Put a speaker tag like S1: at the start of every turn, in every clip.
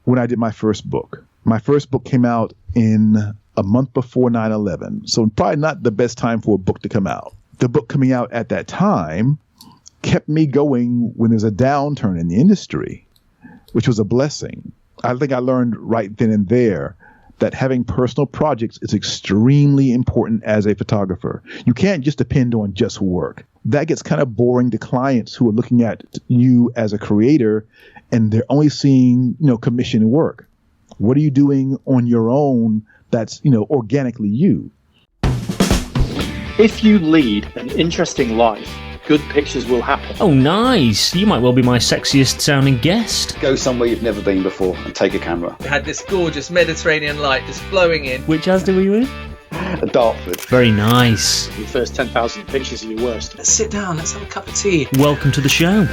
S1: when I did my first book. My first book came out in a month before 9/11, so probably not the best time for a book to come out. The book coming out at that time kept me going when there's a downturn in the industry, which was a blessing. I think I learned right then and there that having personal projects is extremely important as a photographer. You can't just depend on just work. That gets kind of boring to clients who are looking at you as a creator and they're only seeing, commission work. What are you doing on your own that's, organically you?
S2: If you lead an interesting life, good pictures will happen.
S3: Oh, nice. You might well be my sexiest sounding guest.
S4: Go somewhere you've never been before and take a camera.
S5: We had this gorgeous Mediterranean light just flowing in.
S3: Which Asda were you in?
S4: Dartford.
S3: Very nice.
S2: Your first 10,000 pictures of your worst.
S5: Let's sit down, let's have a cup of tea.
S3: Welcome to the show.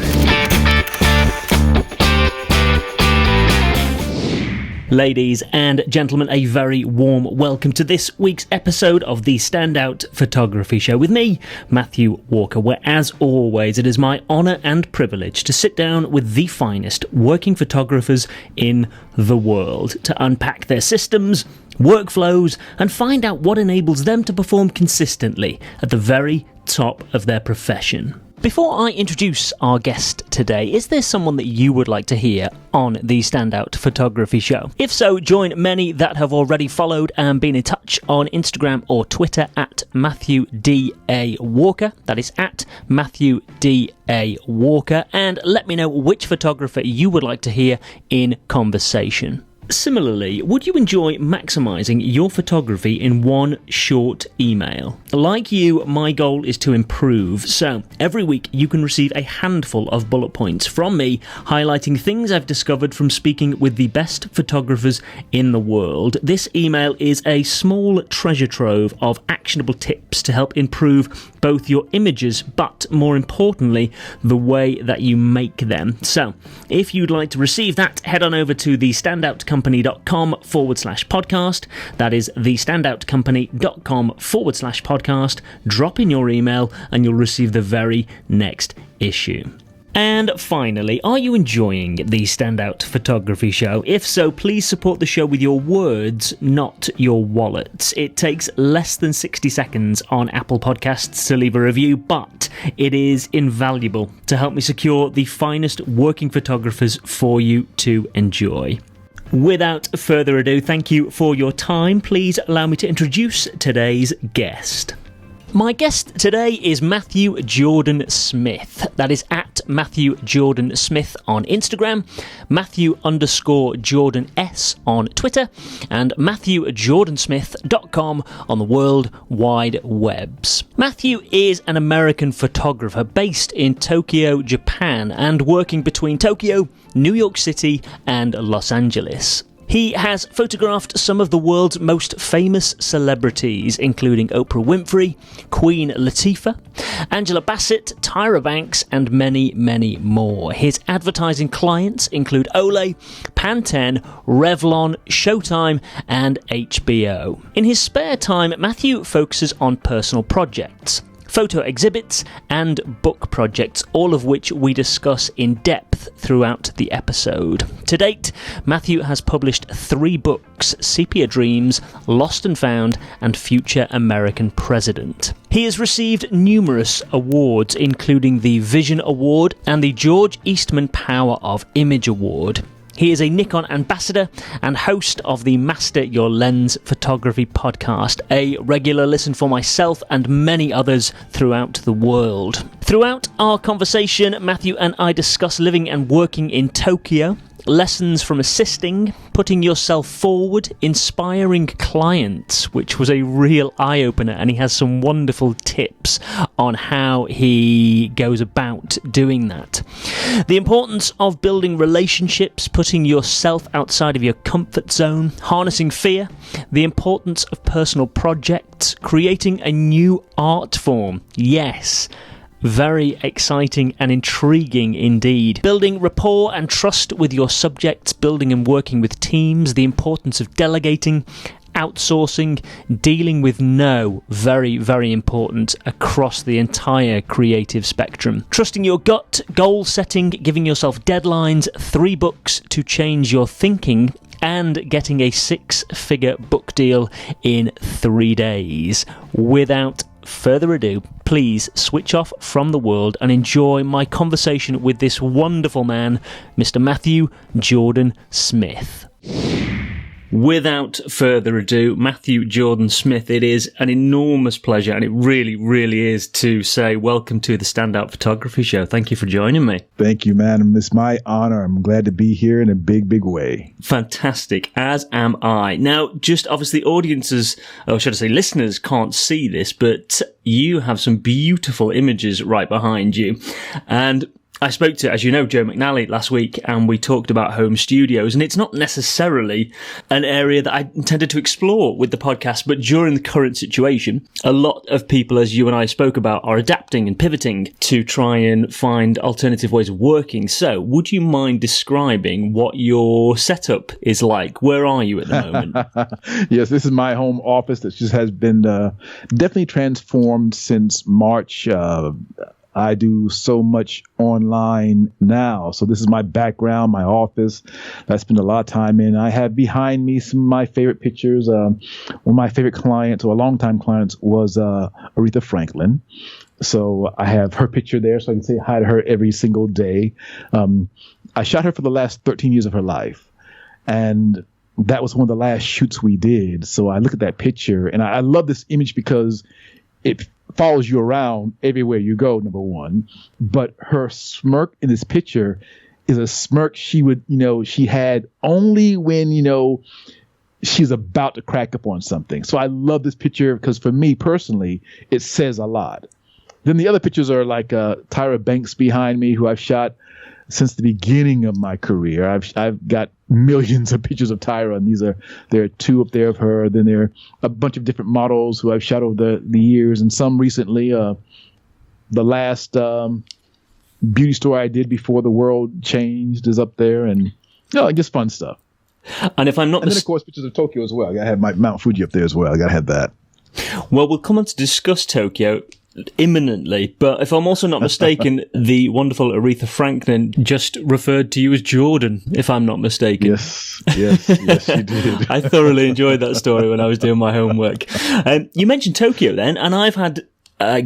S3: Ladies and gentlemen, a very warm welcome to this week's episode of the Standout Photography Show with me, Matthew Walker, where as always it is my honour and privilege to sit down with the finest working photographers in the world to unpack their systems, workflows and find out what enables them to perform consistently at the very top of their profession. Before I introduce our guest today, is there someone that you would like to hear on the Standout Photography Show? If so, join many that have already followed and been in touch on Instagram or Twitter at Matthew D.A. Walker. That is at Matthew D.A. Walker. And let me know which photographer you would like to hear in conversation. Similarly, would you enjoy maximising your photography in one short email? Like you, my goal is to improve, so every week you can receive a handful of bullet points from me highlighting things I've discovered from speaking with the best photographers in the world. This email is a small treasure trove of actionable tips to help improve both your images, but more importantly, the way that you make them. So, if you'd like to receive that, head on over to thestandoutcompany.com/podcast. That is thestandoutcompany.com/podcast. Drop in your email and you'll receive the very next issue. And finally, are you enjoying the Standout Photography Show? If so, please support the show with your words, not your wallets. It takes less than 60 seconds on Apple Podcasts to leave a review, but it is invaluable to help me secure the finest working photographers for you to enjoy. Without further ado, thank you for your time. Please allow me to introduce today's guest. My guest today is Matthew Jordan Smith. That is at Matthew Jordan Smith on Instagram, Matthew_Jordan S on Twitter, and MatthewJordansmith.com on the World Wide Webs. Matthew is an American photographer based in Tokyo, Japan, and working between Tokyo, New York City, and Los Angeles. He has photographed some of the world's most famous celebrities, including Oprah Winfrey, Queen Latifah, Angela Bassett, Tyra Banks, and many, many more. His advertising clients include Olay, Pantene, Revlon, Showtime, and HBO. In his spare time, Matthew focuses on personal projects, photo exhibits, and book projects, all of which we discuss in depth throughout the episode. To date, Matthew has published 3 books: Sepia Dreams, Lost and Found, and Future American President. He has received numerous awards, including the Vision Award and the George Eastman Power of Image Award. He is a Nikon Ambassador and host of the Master Your Lens Photography podcast, a regular listen for myself and many others throughout the world. Throughout our conversation, Matthew and I discuss living and working in Tokyo, lessons from assisting, putting yourself forward, inspiring clients, which was a real eye-opener, and he has some wonderful tips on how he goes about doing that. The importance of building relationships, putting yourself outside of your comfort zone, harnessing fear, the importance of personal projects, creating a new art form. Yes, very exciting and intriguing indeed. Building rapport and trust with your subjects, building and working with teams, the importance of delegating, outsourcing, dealing with no, very, very important across the entire creative spectrum. Trusting your gut, goal setting, giving yourself deadlines, 3 books to change your thinking, and getting a 6-figure book deal in 3 days. Without further ado, please switch off from the world and enjoy my conversation with this wonderful man, Mr. Matthew Jordan Smith. Without further ado, Matthew Jordan Smith, it is an enormous pleasure, and it really, really is, to say welcome to the Standout Photography Show. Thank you for joining me.
S1: Thank you, man. It's my honor. I'm glad to be here in a big, big way.
S3: Fantastic, as am I. Now, just obviously audiences, or should I say listeners, can't see this, but you have some beautiful images right behind you. And I spoke to, as you know, Joe McNally last week, and we talked about home studios, and it's not necessarily an area that I intended to explore with the podcast, but during the current situation, a lot of people, as you and I spoke about, are adapting and pivoting to try and find alternative ways of working. So would you mind describing what your setup is like? Where are you at the moment?
S1: Yes, this is my home office that just has been definitely transformed since March. I do so much online now. So this is my background, my office that I spend a lot of time in. I have behind me some of my favorite pictures. One of my favorite clients, or longtime clients, was Aretha Franklin. So I have her picture there, so I can say hi to her every single day. I shot her for the last 13 years of her life. And that was one of the last shoots we did. So I look at that picture, and I love this image because it follows you around everywhere you go, number one. But her smirk in this picture is a smirk she had only when, she's about to crack up on something. So I love this picture because for me personally, it says a lot. Then the other pictures are like Tyra Banks behind me, who I've shot since the beginning of my career. I've got millions of pictures of Tyra, and there are 2 up there of her. Then there are a bunch of different models who I've shot over the years, and some recently. The last beauty store I did before the world changed is up there, and just fun stuff.
S3: And if I'm not,
S1: and then of course pictures of Tokyo as well. I gotta have my Mount Fuji up there as well. I gotta have that.
S3: Well, we'll come on to discuss Tokyo imminently, but if I'm also not mistaken, the wonderful Aretha Franklin just referred to you as Jordan, if I'm not mistaken.
S1: Yes, you did.
S3: I thoroughly enjoyed that story when I was doing my homework. You mentioned Tokyo then, and I've had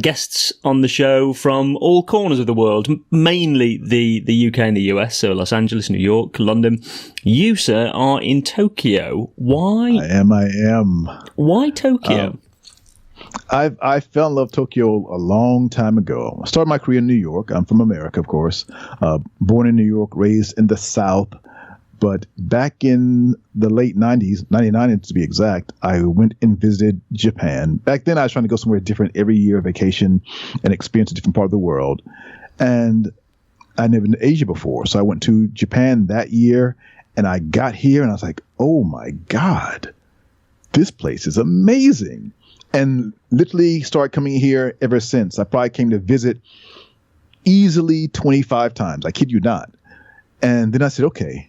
S3: guests on the show from all corners of the world, mainly the UK and the US, so Los Angeles, New York, London. You, sir, are in Tokyo. Why?
S1: I am.
S3: Why Tokyo?
S1: I fell in love with Tokyo a long time ago. I started my career in New York. I'm from America, of course. Born in New York, raised in the South. But back in the late 90s, 99 to be exact, I went and visited Japan. Back then, I was trying to go somewhere different every year, vacation, and experience a different part of the world. And I'd never been to Asia before. So I went to Japan that year, and I got here, and I was like, oh, my God, this place is amazing. And literally started coming here ever since. I probably came to visit easily 25 times. I kid you not. And then I said, okay,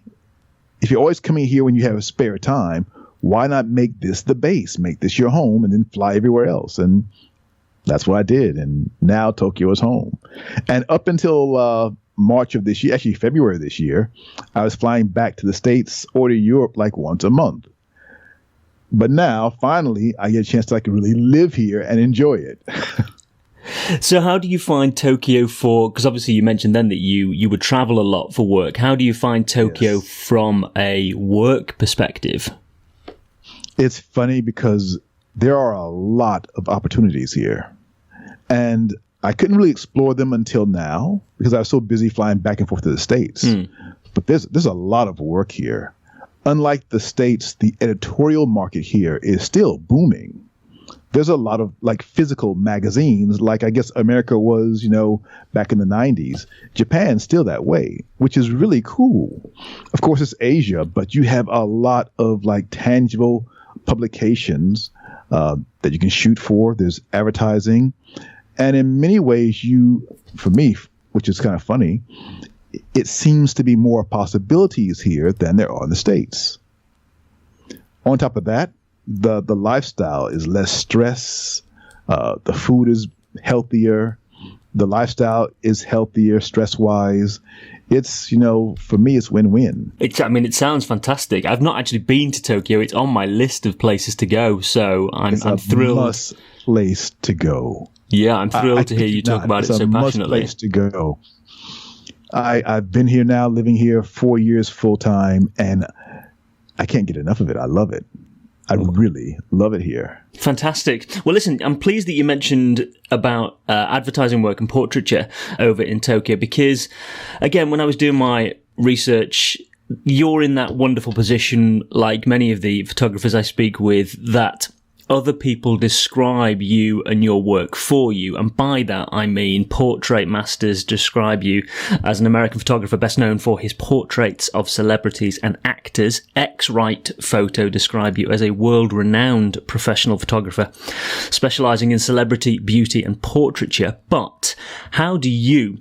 S1: if you're always coming here when you have a spare time, why not make this the base? Make this your home and then fly everywhere else. And that's what I did. And now Tokyo is home. And up until March of this year, actually February of this year, I was flying back to the States or to Europe like once a month. But now, finally, I get a chance to really live here and enjoy it.
S3: So how do you find Tokyo because obviously you mentioned then that you would travel a lot for work. How do you find Tokyo from a work perspective?
S1: It's funny because there are a lot of opportunities here. And I couldn't really explore them until now because I was so busy flying back and forth to the States. But there's a lot of work here. Unlike the States, the editorial market here is still booming. There's a lot of physical magazines, like I guess America was, back in the 90s. Japan's still that way, which is really cool. Of course, it's Asia, but you have a lot of tangible publications that you can shoot for. There's advertising. And in many ways, for me, which is kind of funny, it seems to be more possibilities here than there are in the States. On top of that, the lifestyle is less stress. The food is healthier. The lifestyle is healthier stress-wise. It's, for me, it's win-win.
S3: It sounds fantastic. I've not actually been to Tokyo. It's on my list of places to go, so I'm thrilled.
S1: It's a must place to go.
S3: Yeah, I'm thrilled to hear you talk about it so passionately.
S1: It's a must place to go. I've been here now, living here 4 years full-time, and I can't get enough of it. I love it. I really love it here.
S3: Fantastic. Well, listen, I'm pleased that you mentioned about advertising work and portraiture over in Tokyo because, again, when I was doing my research, you're in that wonderful position, like many of the photographers I speak with, that other people describe you and your work for you. And by that, I mean portrait masters describe you as an American photographer best known for his portraits of celebrities and actors. X-Rite Photo describe you as a world-renowned professional photographer specializing in celebrity, beauty and portraiture. But how do you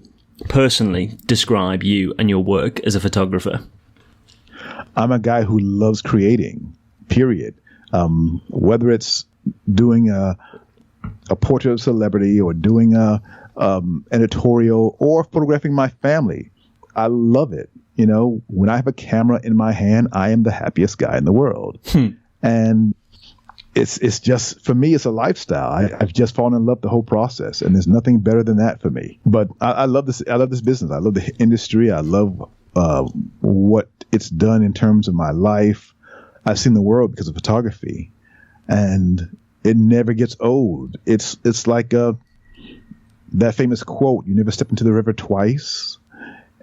S3: personally describe you and your work as a photographer?
S1: I'm a guy who loves creating, period. Whether it's doing a portrait of a celebrity or doing a editorial or photographing my family, I love it. When I have a camera in my hand, I am the happiest guy in the world. And it's just, for me, it's a lifestyle. I've just fallen in love with the whole process, and there's nothing better than that for me. But I love this. I love this business. I love the industry. I love what it's done in terms of my life. I've seen the world because of photography, and it never gets old. It's like that famous quote, you never step into the river twice.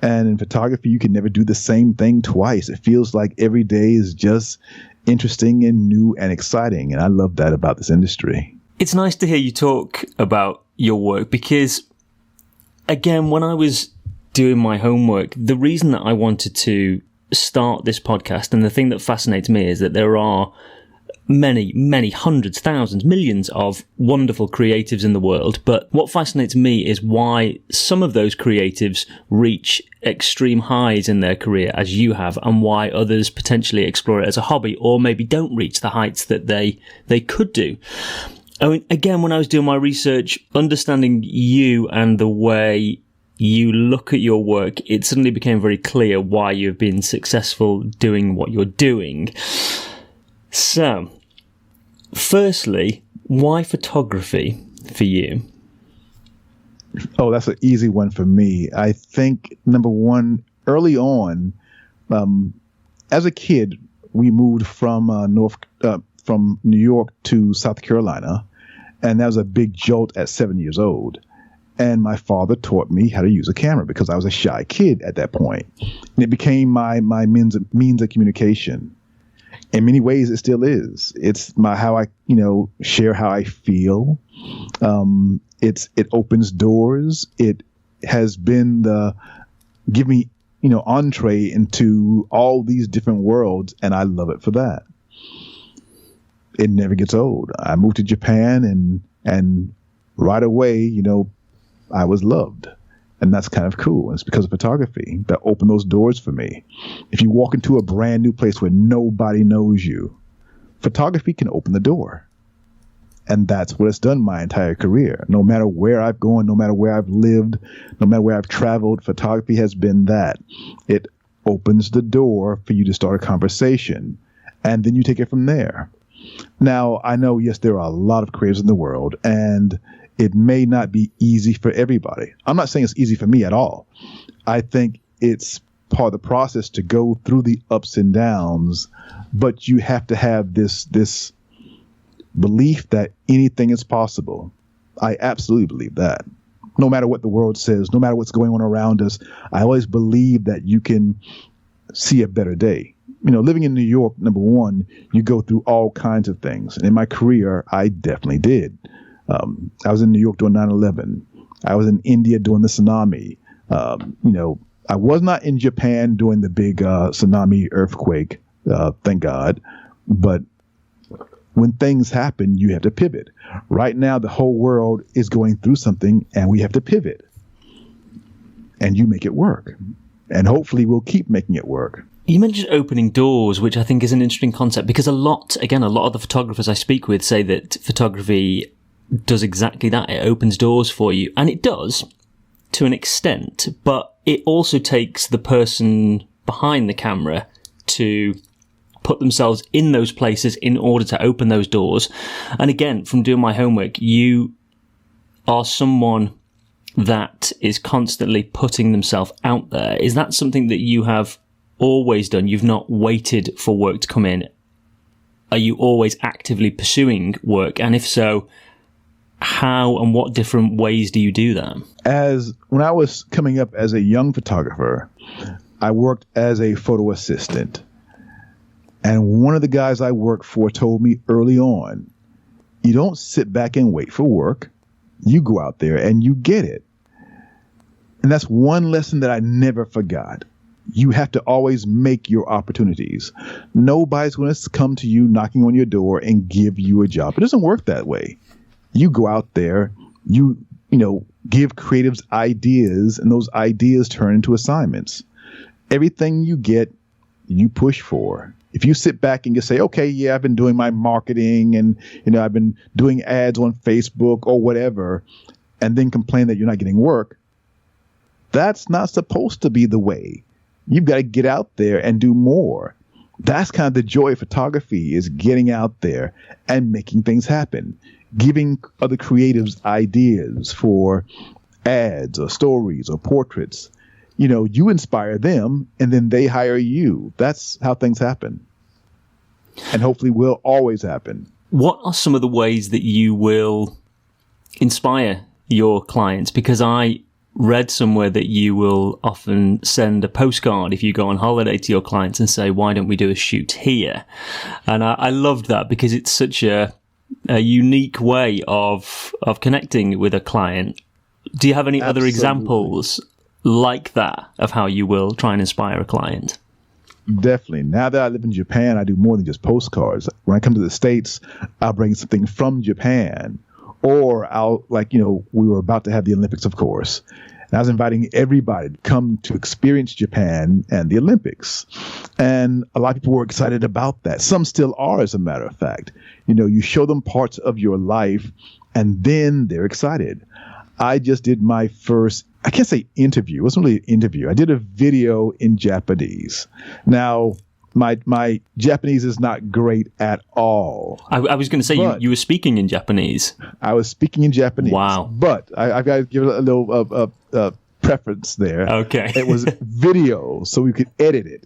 S1: And in photography, you can never do the same thing twice. It feels like every day is just interesting and new and exciting. And I love that about this industry.
S3: It's nice to hear you talk about your work because, again, when I was doing my homework, the reason that I wanted to start this podcast, and the thing that fascinates me, is that there are many hundreds, thousands, millions of wonderful creatives in the world. But what fascinates me is why some of those creatives reach extreme highs in their career, as you have, and why others potentially explore it as a hobby or maybe don't reach the heights that they could do. I mean, again, when I was doing my research, understanding you and the way you look at your work, it suddenly became very clear why you've been successful doing what you're doing. So, firstly, why photography for you?
S1: Oh, that's an easy one for me. I think, number one, early on, as a kid, we moved from New York to South Carolina, and that was a big jolt at 7 years old. And my father taught me how to use a camera because I was a shy kid at that point. And it became my means of communication. In many ways, it still is. It's how I, share how I feel. It opens doors. It has been give me, entree into all these different worlds, and I love it for that. It never gets old. I moved to Japan, and right away, I was loved. And that's kind of cool. It's because of photography that opened those doors for me. If you walk into a brand new place where nobody knows you, photography can open the door. And that's what it's done my entire career. No matter where I've gone, no matter where I've lived, no matter where I've traveled, photography has been that. It opens the door for you to start a conversation, and then you take it from there. Now, I know, yes, there are a lot of creators in the world, and it may not be easy for everybody. I'm not saying it's easy for me at all. I think it's part of the process to go through the ups and downs, but you have to have this belief that anything is possible. I absolutely believe that. No matter what the world says, no matter what's going on around us, I always believe that you can see a better day. Living in New York, number one, you go through all kinds of things. And in my career, I definitely did. I was in New York during 9/11. I was in India during the tsunami. I was not in Japan during the big tsunami earthquake, thank God. But when things happen, you have to pivot. Right now, the whole world is going through something, and we have to pivot. And you make it work. And hopefully we'll keep making it work.
S3: You mentioned opening doors, which I think is an interesting concept, because a lot of the photographers I speak with say that photography does exactly that. It opens doors for you, and it does to an extent, but it also takes the person behind the camera to put themselves in those places in order to open those doors. And again, from doing my homework, you are someone that is constantly putting themselves out there. Is that something that you have always done? You've not waited for work to come in. Are you always actively pursuing work? And if so, how and what different ways do you do that?
S1: When I was coming up as a young photographer, I worked as a photo assistant. And one of the guys I worked for told me early on, you don't sit back and wait for work. You go out there and you get it. And that's one lesson that I never forgot. You have to always make your opportunities. Nobody's going to come to you knocking on your door and give you a job. It doesn't work that way. You go out there, you give creatives ideas, and those ideas turn into assignments. Everything you get, you push for. If you sit back and just say, okay, yeah, I've been doing my marketing and, I've been doing ads on Facebook or whatever, and then complain that you're not getting work, that's not supposed to be the way. You've got to get out there and do more. That's kind of the joy of photography, is getting out there and making things happen, giving other creatives ideas for ads or stories or portraits. You inspire them and then they hire you. That's how things happen. And hopefully will always happen.
S3: What are some of the ways that you will inspire your clients? Because I read somewhere that you will often send a postcard if you go on holiday to your clients and say, why don't we do a shoot here? And I loved that, because it's such a unique way of connecting with a client. Do you have any other examples like that of how you will try and inspire a client?
S1: Definitely. Now that I live in Japan, I do more than just postcards. When I come to the States, I'll bring something from Japan. Or we were about to have the Olympics, of course. And I was inviting everybody to come to experience Japan and the Olympics. And a lot of people were excited about that. Some still are, as a matter of fact. You show them parts of your life and then they're excited. I just did my first, I can't say interview. It wasn't really an interview. I did a video in Japanese. Now, my Japanese is not great at all.
S3: I was going to say, you were speaking in Japanese.
S1: I was speaking in Japanese.
S3: Wow.
S1: But I've got to give it a little preference there.
S3: Okay.
S1: It was video, so we could edit it.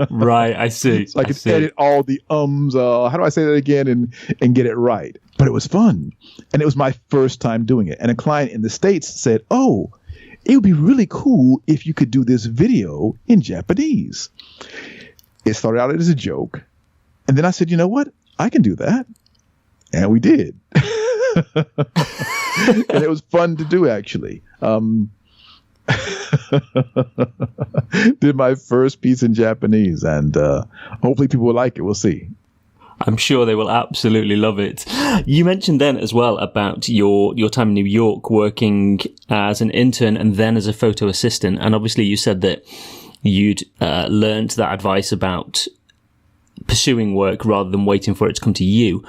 S3: Right, I see.
S1: So I could edit all the how do I say that again, and get it right. But it was fun. And it was my first time doing it. And a client in the States said, oh, it would be really cool if you could do this video in Japanese. It started out as a joke. And then I said, you know what? I can do that. And we did. And it was fun to do, actually. Did my first piece in Japanese. And hopefully people will like it. We'll see.
S3: I'm sure they will absolutely love it. You mentioned then as well about your time in New York working as an intern and then as a photo assistant. And obviously you said that you'd learned that advice about pursuing work rather than waiting for it to come to you.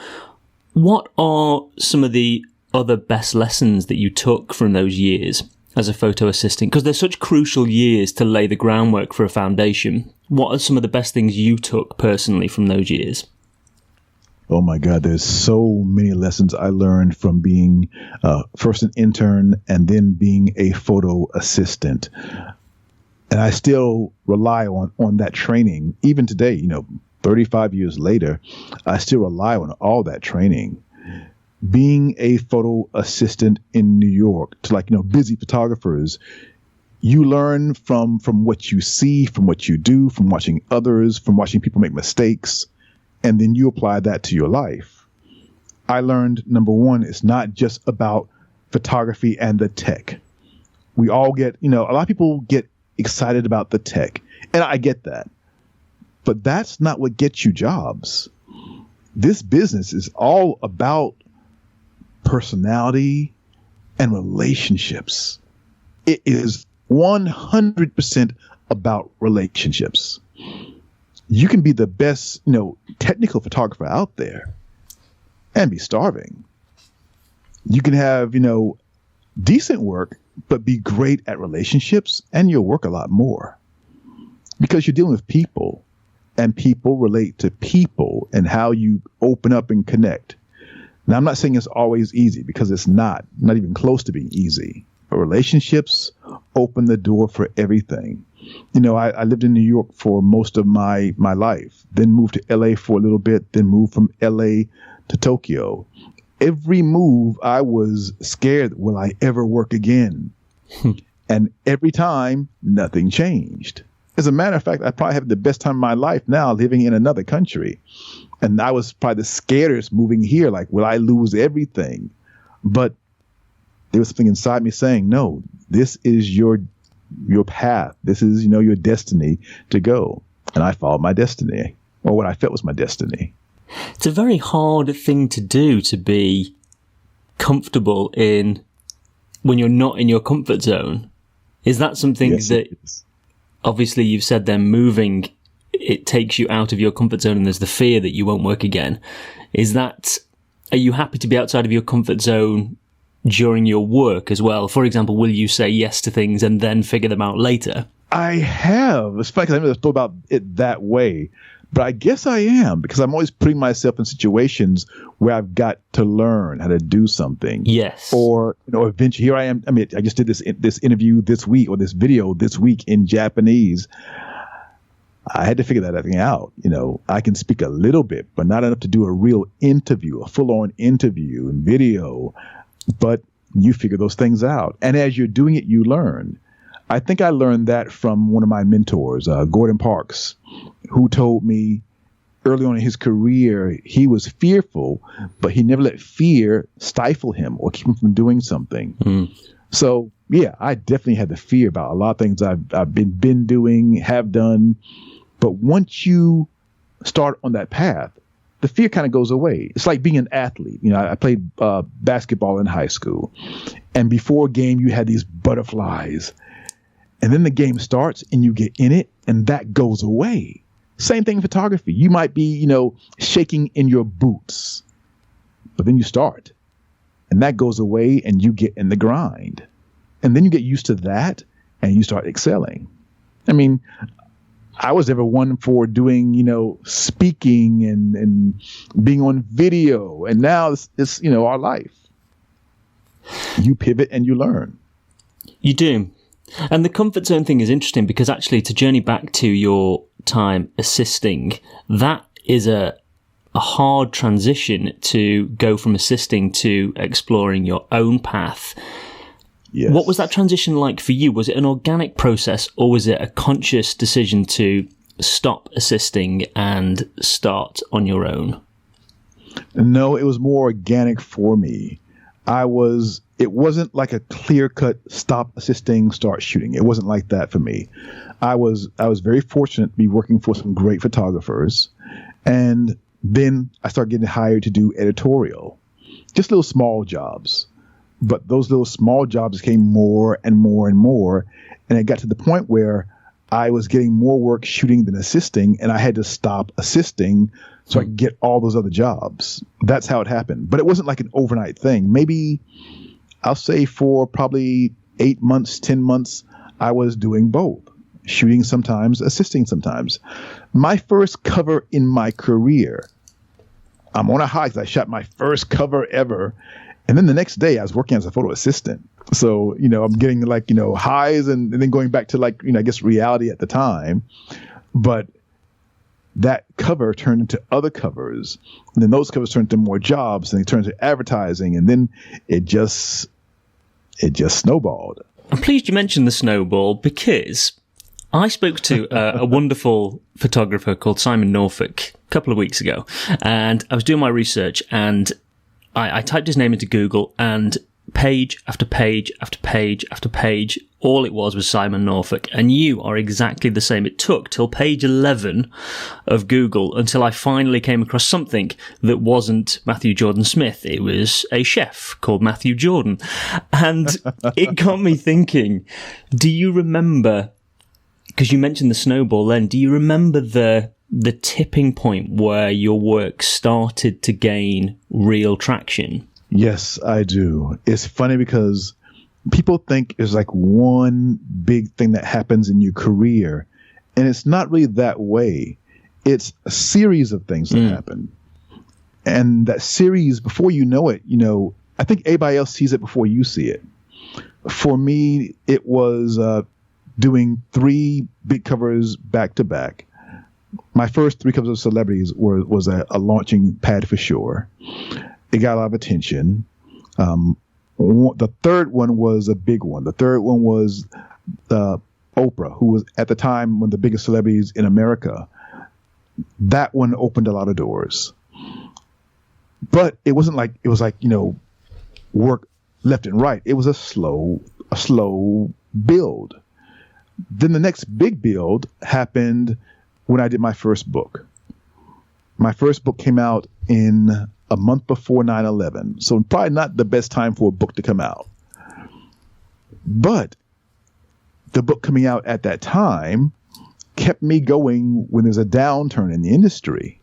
S3: What are some of the other best lessons that you took from those years as a photo assistant? Because they're such crucial years to lay the groundwork for a foundation. What are some of the best things you took personally from those years?
S1: Oh my God, there's so many lessons I learned from being first an intern and then being a photo assistant. And I still rely on that training. Even today, 35 years later, I still rely on all that training. Being a photo assistant in New York to busy photographers, you learn from what you see, from what you do, from watching others, from watching people make mistakes. And then you apply that to your life. I learned, number one, it's not just about photography and the tech. We all get, a lot of people get excited about the tech. And I get that. But that's not what gets you jobs. This business is all about personality and relationships. It is 100% about relationships. you can be the best, technical photographer out there and be starving. You can have, decent work, but be great at relationships, and you'll work a lot more because you're dealing with people, and people relate to people and how you open up and connect. Now, I'm not saying it's always easy, because it's not even close to being easy. But relationships open the door for everything. I lived in New York for most of my life, then moved to LA for a little bit, then moved from LA to Tokyo. Every move, I was scared, will I ever work again? And every time, nothing changed. As a matter of fact, I probably have the best time of my life now living in another country. And I was probably the scariest moving here, like, will I lose everything? But there was something inside me saying, no, this is your path. This is, your destiny to go. And I followed my destiny, or what I felt was my destiny.
S3: It's a very hard thing to do, to be comfortable in when you're not in your comfort zone. Is that something that, obviously you've said then, moving, it takes you out of your comfort zone and there's the fear that you won't work again. Are you happy to be outside of your comfort zone during your work as well? For example, will you say yes to things and then figure them out later? I
S1: have. It's funny because I never thought about it that way. But I guess I am, because I'm always putting myself in situations where I've got to learn how to do something.
S3: Yes.
S1: Or, eventually, here I am. I mean, I just did this interview this week, or this video this week in Japanese. I had to figure that thing out. I can speak a little bit, but not enough to do a real interview, a full-on interview and video. But you figure those things out. And as you're doing it, you learn. I think I learned that from one of my mentors, Gordon Parks, who told me early on in his career, he was fearful, but he never let fear stifle him or keep him from doing something. So, yeah, I definitely had the fear about a lot of things I've been doing, have done. But once you start on that path, the fear kind of goes away. It's like being an athlete. I played basketball in high school. And before a game, you had these butterflies. And then the game starts and you get in it, and that goes away. Same thing in photography. You might be, shaking in your boots, but then you start and that goes away and you get in the grind. And then you get used to that and you start excelling. I mean, I was ever one for doing, speaking and being on video. And now it's our life. You pivot and you learn.
S3: You do. And the comfort zone thing is interesting, because actually, to journey back to your time assisting, that is a hard transition to go from assisting to exploring your own path.
S1: Yes.
S3: What was that transition like for you? Was it an organic process, or was it a conscious decision to stop assisting and start on your own?
S1: No, it was more organic for me. It wasn't like a clear-cut stop assisting, start shooting. It wasn't like that for me. I was very fortunate to be working for some great photographers. And then I started getting hired to do editorial, just little small jobs. But those little small jobs came more and more and more. And it got to the point where I was getting more work shooting than assisting, and I had to stop assisting so I could get all those other jobs. That's how it happened. But it wasn't like an overnight thing. Maybe I'll say for probably 8 months, 10 months, I was doing both, shooting sometimes, assisting sometimes. My first cover in my career, I'm on a high because I shot my first cover ever. And then the next day I was working as a photo assistant. So, I'm getting highs and then going back to I guess reality at the time. But that cover turned into other covers. And then those covers turned into more jobs, and they turned into advertising. And then it just snowballed.
S3: I'm pleased you mentioned the snowball, because I spoke to a wonderful photographer called Simon Norfolk a couple of weeks ago, and I was doing my research, and I typed his name into Google, and page after page after page after page, all it was Simon Norfolk. And you are exactly the same. It took till page 11 of Google until I finally came across something that wasn't Matthew Jordan Smith. It was a chef called Matthew Jordan. And it got me thinking, do you remember, because you mentioned the snowball then, do you remember the the tipping point where your work started to gain real traction?
S1: Yes, I do. It's funny because people think it's like one big thing that happens in your career, and it's not really that way. It's a series of things that happen. And that series, before you know it, I think everybody else sees it before you see it. For me, it was doing 3 big covers back to back. My first 3 covers of celebrities was a launching pad for sure. It got a lot of attention. The third one was a big one. The third one was Oprah, who was at the time one of the biggest celebrities in America. That one opened a lot of doors. But it wasn't like, work left and right. It was a slow build. Then the next big build happened when I did my first book. My first book came out in a month before 9/11. So probably not the best time for a book to come out. But the book coming out at that time kept me going when there's a downturn in the industry,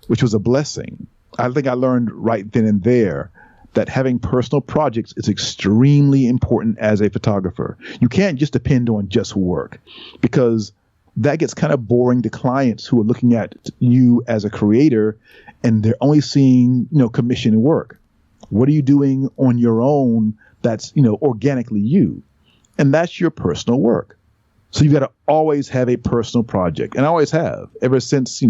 S1: which was a blessing. I think I learned right then and there that having personal projects is extremely important as a photographer. You can't just depend on just work, because that gets kind of boring to clients who are looking at you as a creator and they're only seeing, commissioned work. What are you doing on your own that's, organically you? And that's your personal work. So you've got to always have a personal project. And I always have, ever since,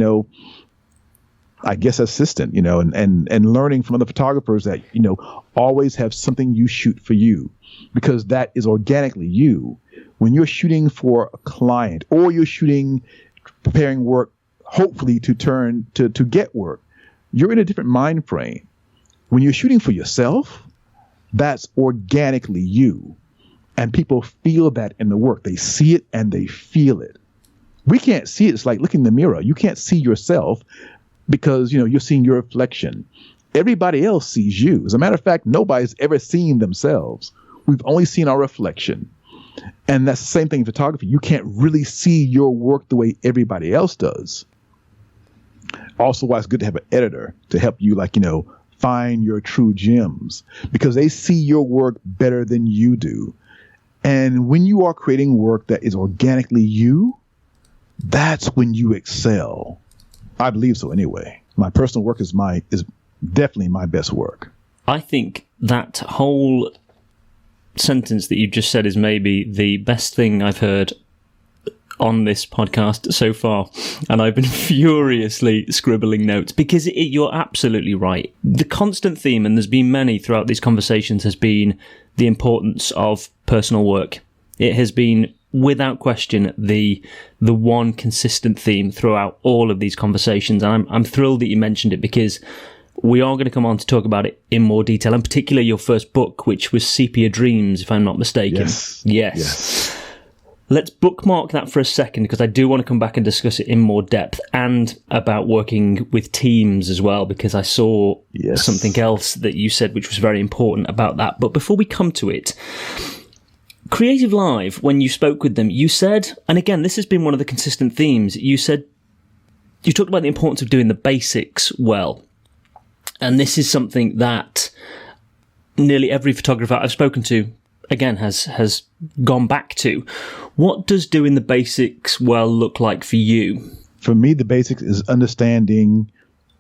S1: I guess assistant, and learning from other photographers that, always have something you shoot for you, because that is organically you. When you're shooting for a client or you're preparing work, hopefully to get work, you're in a different mind frame. When you're shooting for yourself, that's organically you. And people feel that in the work. They see it and they feel it. We can't see it. It's like looking in the mirror. You can't see yourself because, you're seeing your reflection. Everybody else sees you. As a matter of fact, nobody's ever seen themselves. We've only seen our reflection. And that's the same thing in photography. You can't really see your work the way everybody else does. Also, why it's good to have an editor to help you, find your true gems, because they see your work better than you do. And when you are creating work that is organically you, that's when you excel. I believe so anyway. My personal work is definitely my best work.
S3: I think that whole sentence that you just said is maybe the best thing I've heard on this podcast so far, and I've been furiously scribbling notes because you're absolutely right. The constant theme, and there's been many throughout these conversations, has been the importance of personal work. It has been, without question, the one consistent theme throughout all of these conversations, and I'm thrilled that you mentioned it, because we are going to come on to talk about it in more detail, and particularly your first book, which was Sepia Dreams, if I'm not mistaken. Yes. Let's bookmark that for a second, because I do want to come back and discuss it in more depth, and about working with teams as well, because I saw something else that you said which was very important about that. But before we come to it, Creative Live, when you spoke with them, you said, and again, this has been one of the consistent themes, you talked about the importance of doing the basics well. And this is something that nearly every photographer I've spoken to, again, has gone back to. What does doing the basics well look like for you?
S1: For me, the basics is understanding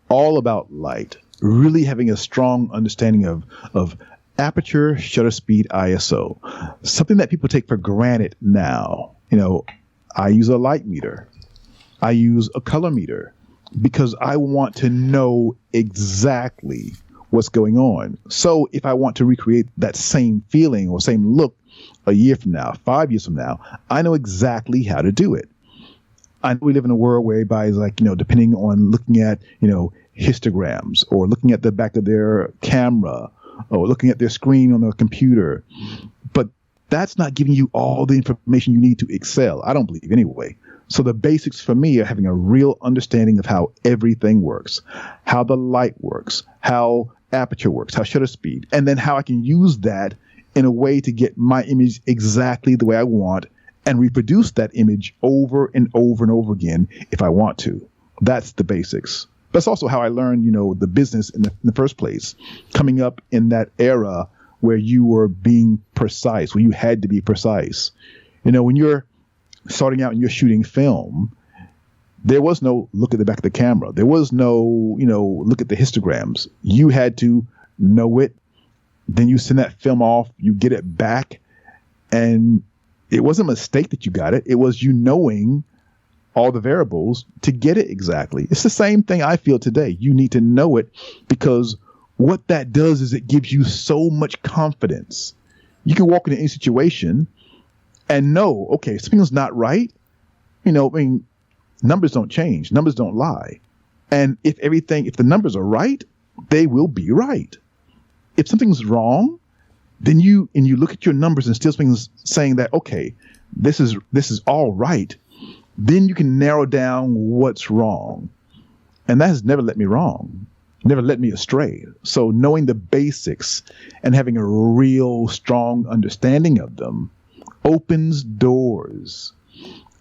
S1: all about light, really having a strong understanding of aperture, shutter speed, ISO, something that people take for granted now. I use a light meter. I use a color meter because I want to know exactly what's going on. So if I want to recreate that same feeling or same look a year from now, 5 years from now, I know exactly how to do it. I know we live in a world where everybody's depending on looking at, histograms or looking at the back of their camera or looking at their screen on the computer. But that's not giving you all the information you need to excel. I don't believe anyway. So the basics for me are having a real understanding of how everything works, how the light works, how aperture works, how shutter speed, and then how I can use that in a way to get my image exactly the way I want and reproduce that image over and over and over again if I want to. That's the basics. That's also how I learned, the business in the first place, coming up in that era where you were being precise, where you had to be precise. When you're starting out and you're shooting film, there was no look at the back of the camera. There was no, look at the histograms. You had to know it. Then you send that film off, you get it back. And it wasn't a mistake that you got it. It was you knowing all the variables to get it exactly. It's the same thing I feel today. You need to know it, because what that does is it gives you so much confidence. You can walk into any situation and know, okay, something's not right. Numbers don't change. Numbers don't lie. And if the numbers are right, they will be right. If something's wrong, then you look at your numbers and still something's saying that, okay, this is all right. Then you can narrow down what's wrong. And that has never let me wrong, never led me astray. So knowing the basics and having a real strong understanding of them opens doors.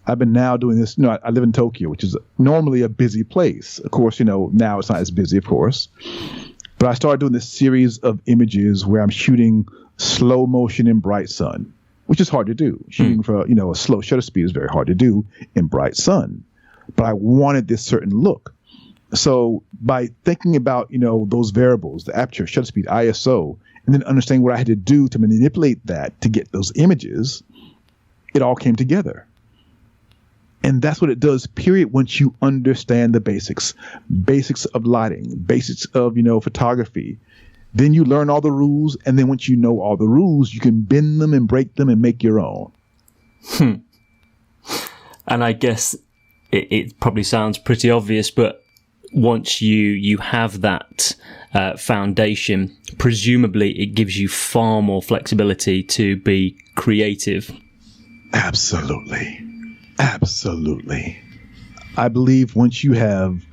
S1: I've been now doing this. I live in Tokyo, which is normally a busy place. Of course, now it's not as busy, of course. But I started doing this series of images where I'm shooting slow motion in bright sun, which is hard to do. Shooting for, a slow shutter speed is very hard to do in bright sun. But I wanted this certain look. So by thinking about, those variables, the aperture, shutter speed, ISO, and then understanding what I had to do to manipulate that to get those images, it all came together. And that's what it does, period, once you understand the basics of lighting, basics of, photography. Then you learn all the rules. And then once you know all the rules, you can bend them and break them and make your own.
S3: And I guess it probably sounds pretty obvious, but once you have that foundation, presumably it gives you far more flexibility to be creative.
S1: Absolutely. I believe once you have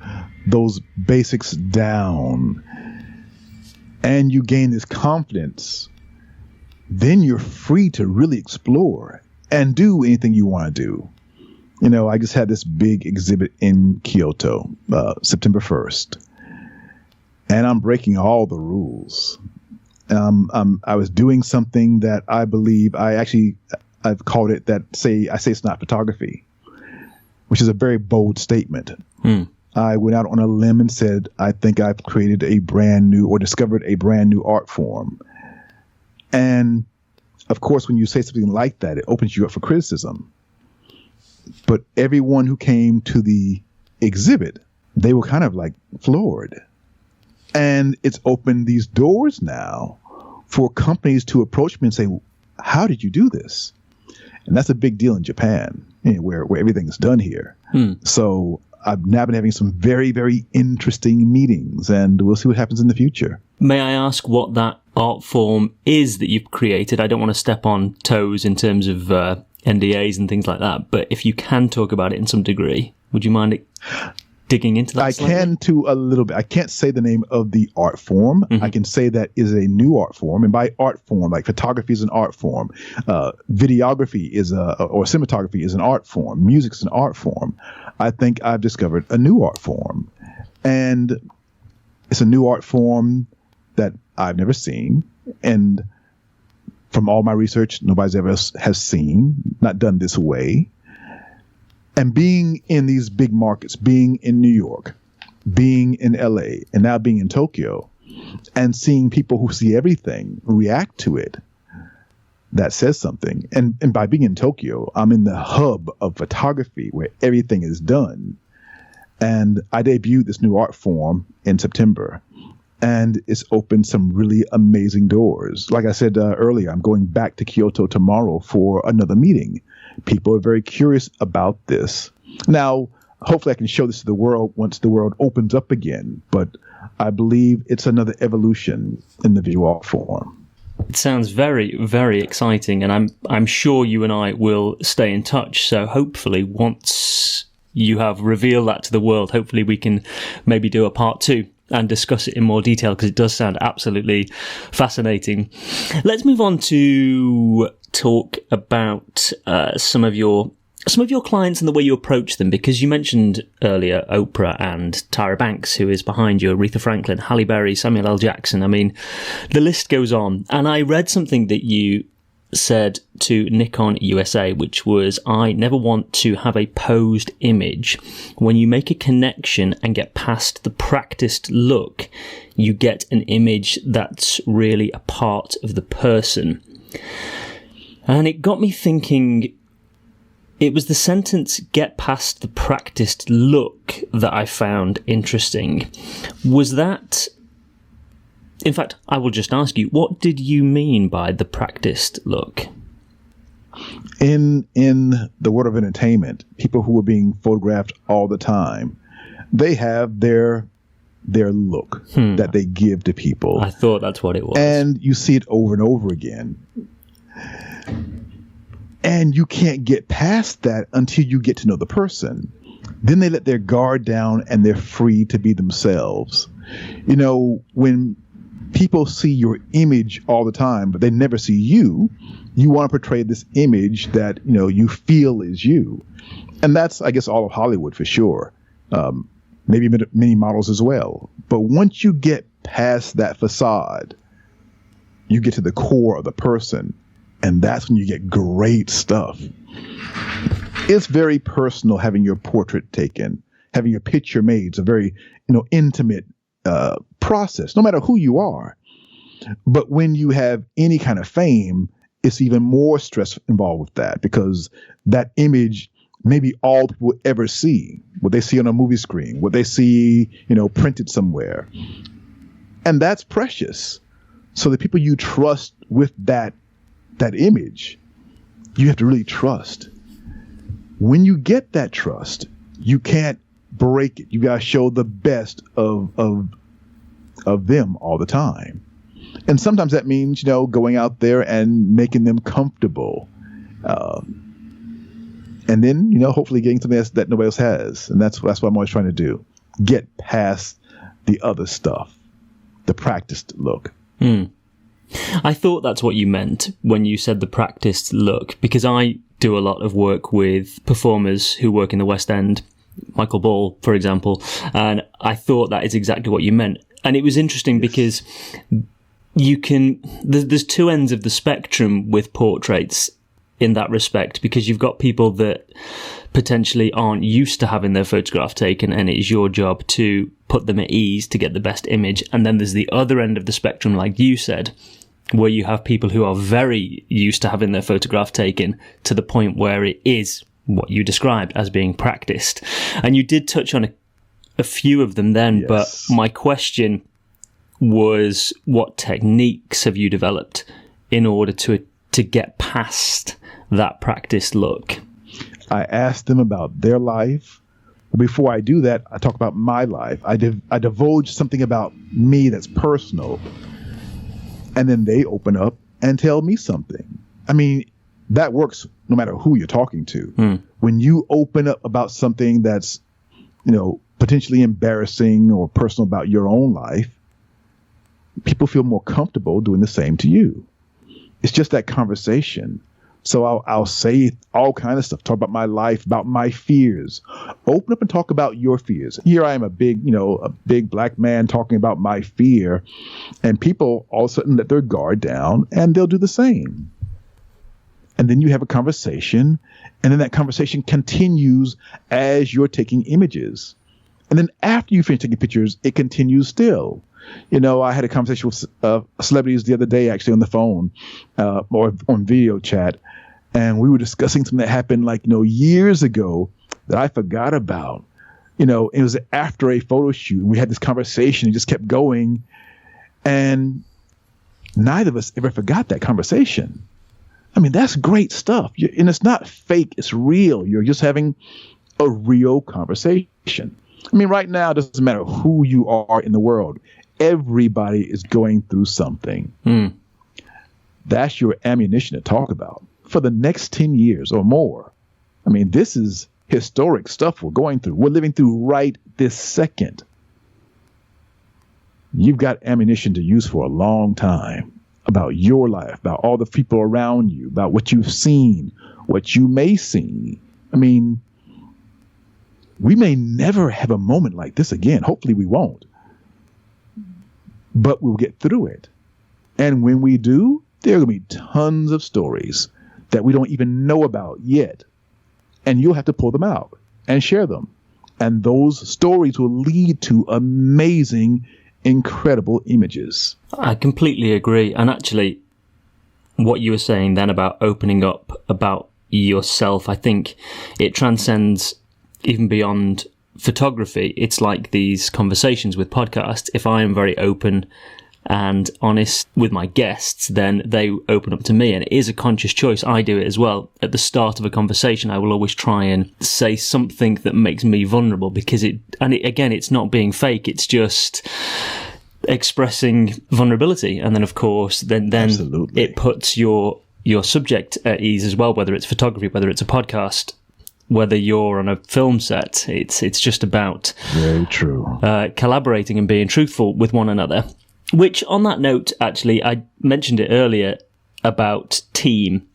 S1: those basics down and you gain this confidence, then you're free to really explore and do anything you want to do. I just had this big exhibit in Kyoto, September 1st, and I'm breaking all the rules. I was doing something that I believe I've called it I say it's not photography, which is a very bold statement. I went out on a limb and said, I think I've created discovered a brand new art form. And of course, when you say something like that, it opens you up for criticism. But everyone who came to the exhibit, they were kind of like floored. And it's opened these doors now for companies to approach me and say, how did you do this? And that's a big deal in Japan, where everything is done here. So I've now been having some very, very interesting meetings, and we'll see what happens in the future.
S3: May I ask what that art form is that you've created? I don't want to step on toes in terms of NDAs and things like that, but if you can talk about it in some degree, would you mind digging into that slightly?
S1: I can to a little bit. I can't say the name of the art form. I can say that is a new art form. And by art form, like photography is an art form. Videography or cinematography is an art form. Music is an art form. I think I've discovered a new art form. And it's a new art form that I've never seen. And from all my research, nobody's ever has seen, not done this way. And being in these big markets, being in New York, being in LA, and now being in Tokyo, and seeing people who see everything react to it, that says something. And by being in Tokyo, I'm in the hub of photography where everything is done. And I debuted this new art form in September, and it's opened some really amazing doors. Like I said earlier, I'm going back to Kyoto tomorrow for another meeting. People are very curious about this. Now, hopefully I can show this to the world once the world opens up again, but I believe it's another evolution in the visual art form.
S3: It sounds very, very exciting, and I'm sure you and I will stay in touch. So hopefully once you have revealed that to the world, hopefully we can maybe do a part 2 and discuss it in more detail, because it does sound absolutely fascinating. Let's move on to talk about some of your some of your clients and the way you approach them, because you mentioned earlier Oprah and Tyra Banks, who is behind you, Aretha Franklin, Halle Berry, Samuel L. Jackson. I mean, the list goes on. And I read something that you said to Nikon USA, which was, I never want to have a posed image. When you make a connection and get past the practiced look, you get an image that's really a part of the person. And it got me thinking, it was the sentence, get past the practiced look, that I found interesting. Was that... In fact, I will just ask you, what did you mean by the practiced look?
S1: In the world of entertainment, people who are being photographed all the time, they have their look that they give to people.
S3: I thought that's what it was.
S1: And you see it over and over again. And you can't get past that until you get to know the person. Then they let their guard down and they're free to be themselves. You know, when people see your image all the time, but they never see you, you want to portray this image that, you know, you feel is you. And that's, I guess, all of Hollywood for sure. Maybe many models as well. But once you get past that facade, you get to the core of the person. And that's when you get great stuff. It's very personal having your portrait taken, having your picture made. It's a very, intimate process, no matter who you are. But when you have any kind of fame, it's even more stress involved with that, because that image may be all people ever see, what they see on a movie screen, what they see, printed somewhere. And that's precious. So the people you trust with that image, you have to really trust. When you get that trust, you can't break it. You got to show the best of them all the time. And sometimes that means, going out there and making them comfortable. And then, hopefully getting something that nobody else has. And that's what I'm always trying to do. Get past the other stuff, the practiced look.
S3: I thought that's what you meant when you said the practiced look, because I do a lot of work with performers who work in the West End, Michael Ball, for example, and I thought that is exactly what you meant. And it was interesting because there's two ends of the spectrum with portraits in that respect, because you've got people that potentially aren't used to having their photograph taken, and it is your job to put them at ease to get the best image. And then there's the other end of the spectrum, like you said, where you have people who are very used to having their photograph taken to the point where it is what you described as being practiced. And you did touch on a few of them then, but my question was, what techniques have you developed in order to get past that practiced look?
S1: I asked them about their life. Before I do that, I talk about my life. I divulge something about me that's personal. And then they open up and tell me something. I mean, that works no matter who you're talking to. When you open up about something that's, potentially embarrassing or personal about your own life, people feel more comfortable doing the same to you. It's just that conversation. So I'll say all kinds of stuff, talk about my life, about my fears. Open up and talk about your fears. Here I am, a big black man talking about my fear, and people all of a sudden let their guard down and they'll do the same. And then you have a conversation, and then that conversation continues as you're taking images. And then after you finish taking pictures, it continues still. I had a conversation with celebrities the other day, actually on the phone or on video chat, and we were discussing something that happened years ago that I forgot about. It was after a photo shoot. We had this conversation and just kept going, and neither of us ever forgot that conversation. I mean, that's great stuff. And it's not fake. It's real. You're just having a real conversation. I mean, right now, it doesn't matter who you are in the world. Everybody is going through something. That's your ammunition to talk about for the next 10 years or more. I mean, this is historic stuff we're going through. We're living through right this second. You've got ammunition to use for a long time about your life, about all the people around you, about what you've seen, what you may see, I mean, we may never have a moment like this again. Hopefully we won't. But we'll get through it. And when we do, there are going to be tons of stories that we don't even know about yet. And you'll have to pull them out and share them. And those stories will lead to amazing, incredible images.
S3: I completely agree. And actually, what you were saying then about opening up about yourself, I think it transcends even beyond photography. It's like these conversations with podcasts. If I am very open and honest with my guests, then they open up to me, and it is a conscious choice. I do it as well. At the start of a conversation, I will always try and say something that makes me vulnerable, because again, it's not being fake. It's just expressing vulnerability. And then, of course, then
S1: Absolutely.
S3: It puts your subject at ease as well, whether it's photography, whether it's a podcast, whether you're on a film set. It's just about
S1: very true
S3: collaborating and being truthful with one another. Which, on that note, actually, I mentioned it earlier about team,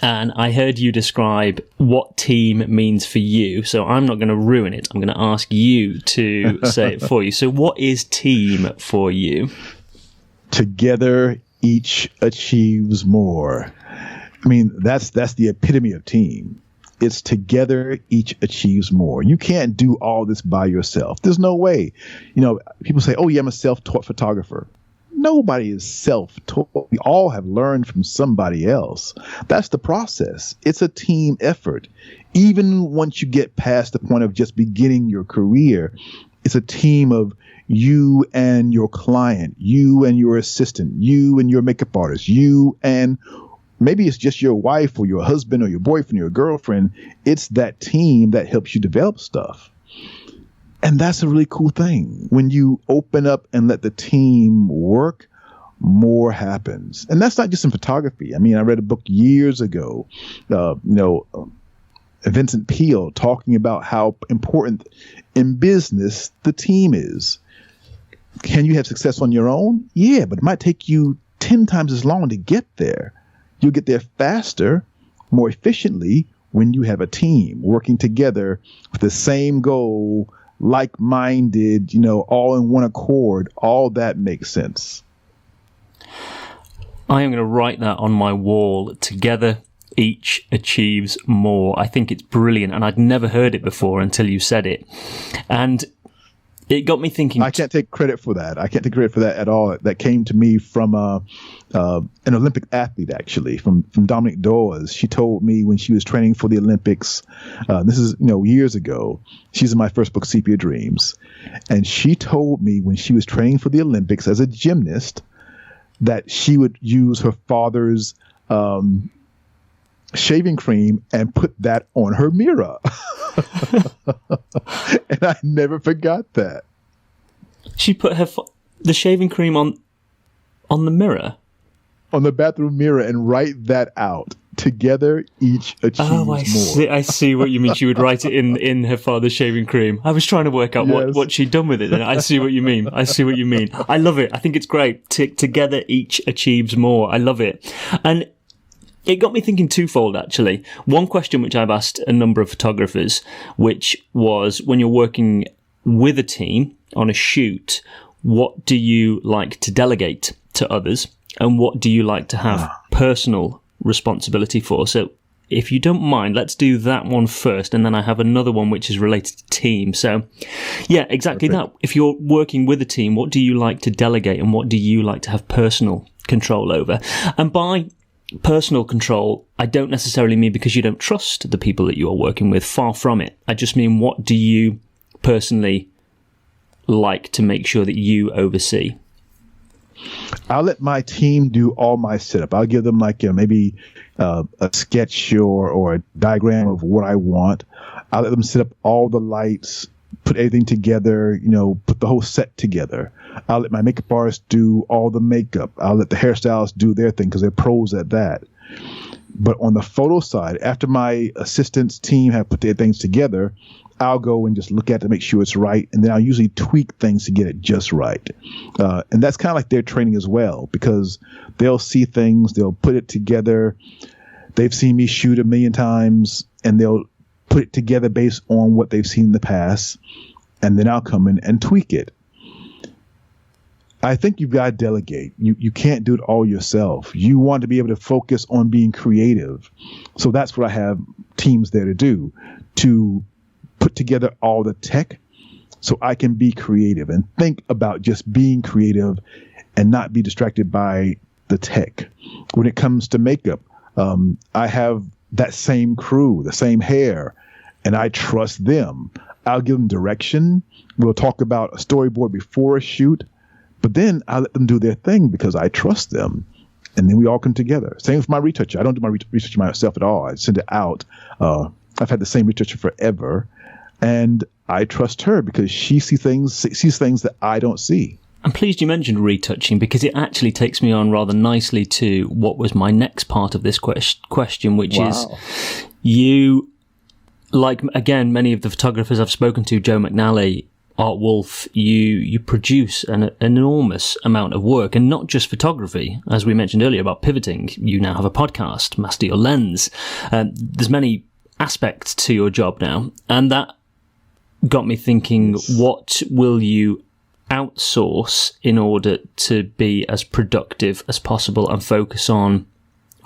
S3: and I heard you describe what team means for you, so I'm not going to ruin it. I'm going to ask you to say it for you. So what is team for you?
S1: Together, each achieves more. I mean, that's the epitome of team. It's together, each achieves more. You can't do all this by yourself. There's no way. You know, people say, oh, yeah, I'm a self-taught photographer. Nobody is self-taught. We all have learned from somebody else. That's the process. It's a team effort. Even once you get past the point of just beginning your career, it's a team of you and your client, you and your assistant, you and your makeup artist, you and maybe it's just your wife or your husband or your boyfriend or your girlfriend. It's that team that helps you develop stuff. And that's a really cool thing. When you open up and let the team work, more happens. And that's not just in photography. I mean, I read a book years ago, Vincent Peale talking about how important in business the team is. Can you have success on your own? Yeah, but it might take you 10 times as long to get there. You'll get there faster, more efficiently when you have a team working together with the same goal, like-minded, all in one accord. All that makes sense.
S3: I am going to write that on my wall. Together, each achieves more. I think it's brilliant, and I'd never heard it before until you said it. And it got me thinking.
S1: I can't take credit for that. I can't take credit for that at all. That came to me from an Olympic athlete, actually, from Dominique Dawes. She told me when she was training for the Olympics, this is years ago. She's in my first book, Sepia Dreams, and she told me when she was training for the Olympics as a gymnast that she would use her father's shaving cream and put that on her mirror. And I never forgot that.
S3: She put the shaving cream on the mirror?
S1: On the bathroom mirror, and write that out. Together, each achieves more.
S3: I see what you mean. She would write it in her father's shaving cream. I was trying to work out what she'd done with it. And I see what you mean. I love it. I think it's great. Together, each achieves more. I love it. And it got me thinking twofold, actually. One question which I've asked a number of photographers, which was, when you're working with a team on a shoot, what do you like to delegate to others, and what do you like to have personal responsibility for? So if you don't mind, let's do that one first, and then I have another one which is related to team. So yeah, exactly. Perfect. That. If you're working with a team, what do you like to delegate, and what do you like to have personal control over? And by personal control, I don't necessarily mean because you don't trust the people that you are working with. Far from it. I just mean, what do you personally like to make sure that you oversee?
S1: I'll let my team do all my setup. I'll give them maybe a sketch or a diagram of what I want. I'll let them set up all the lights, put everything together, put the whole set together. I'll let my makeup artist do all the makeup. I'll let the hairstylists do their thing because they're pros at that. But on the photo side, after my assistants team have put their things together, I'll go and just look at it to make sure it's right. And then I'll usually tweak things to get it just right. And that's kind of like their training as well, because they'll see things, they'll put it together. They've seen me shoot a million times, and they'll put it together based on what they've seen in the past, and then I'll come in and tweak it. I think you've got to delegate. You can't do it all yourself. You want to be able to focus on being creative. So that's what I have teams there to do, to put together all the tech so I can be creative and think about just being creative and not be distracted by the tech. When it comes to makeup, I have that same crew, the same hair, and I trust them. I'll give them direction. We'll talk about a storyboard before a shoot, but then I let them do their thing because I trust them. And then we all come together. Same with my retoucher. I don't do my retoucher myself at all. I send it out. I've had the same retoucher forever, and I trust her because she sees things that I don't see.
S3: I'm pleased you mentioned retouching, because it actually takes me on rather nicely to what was my next part of this question, which is you, like, again, many of the photographers I've spoken to, Joe McNally, Art Wolf, you produce an enormous amount of work, and not just photography. As we mentioned earlier about pivoting, you now have a podcast, Master Your Lens. There's many aspects to your job now, and that got me thinking, what will you outsource in order to be as productive as possible and focus on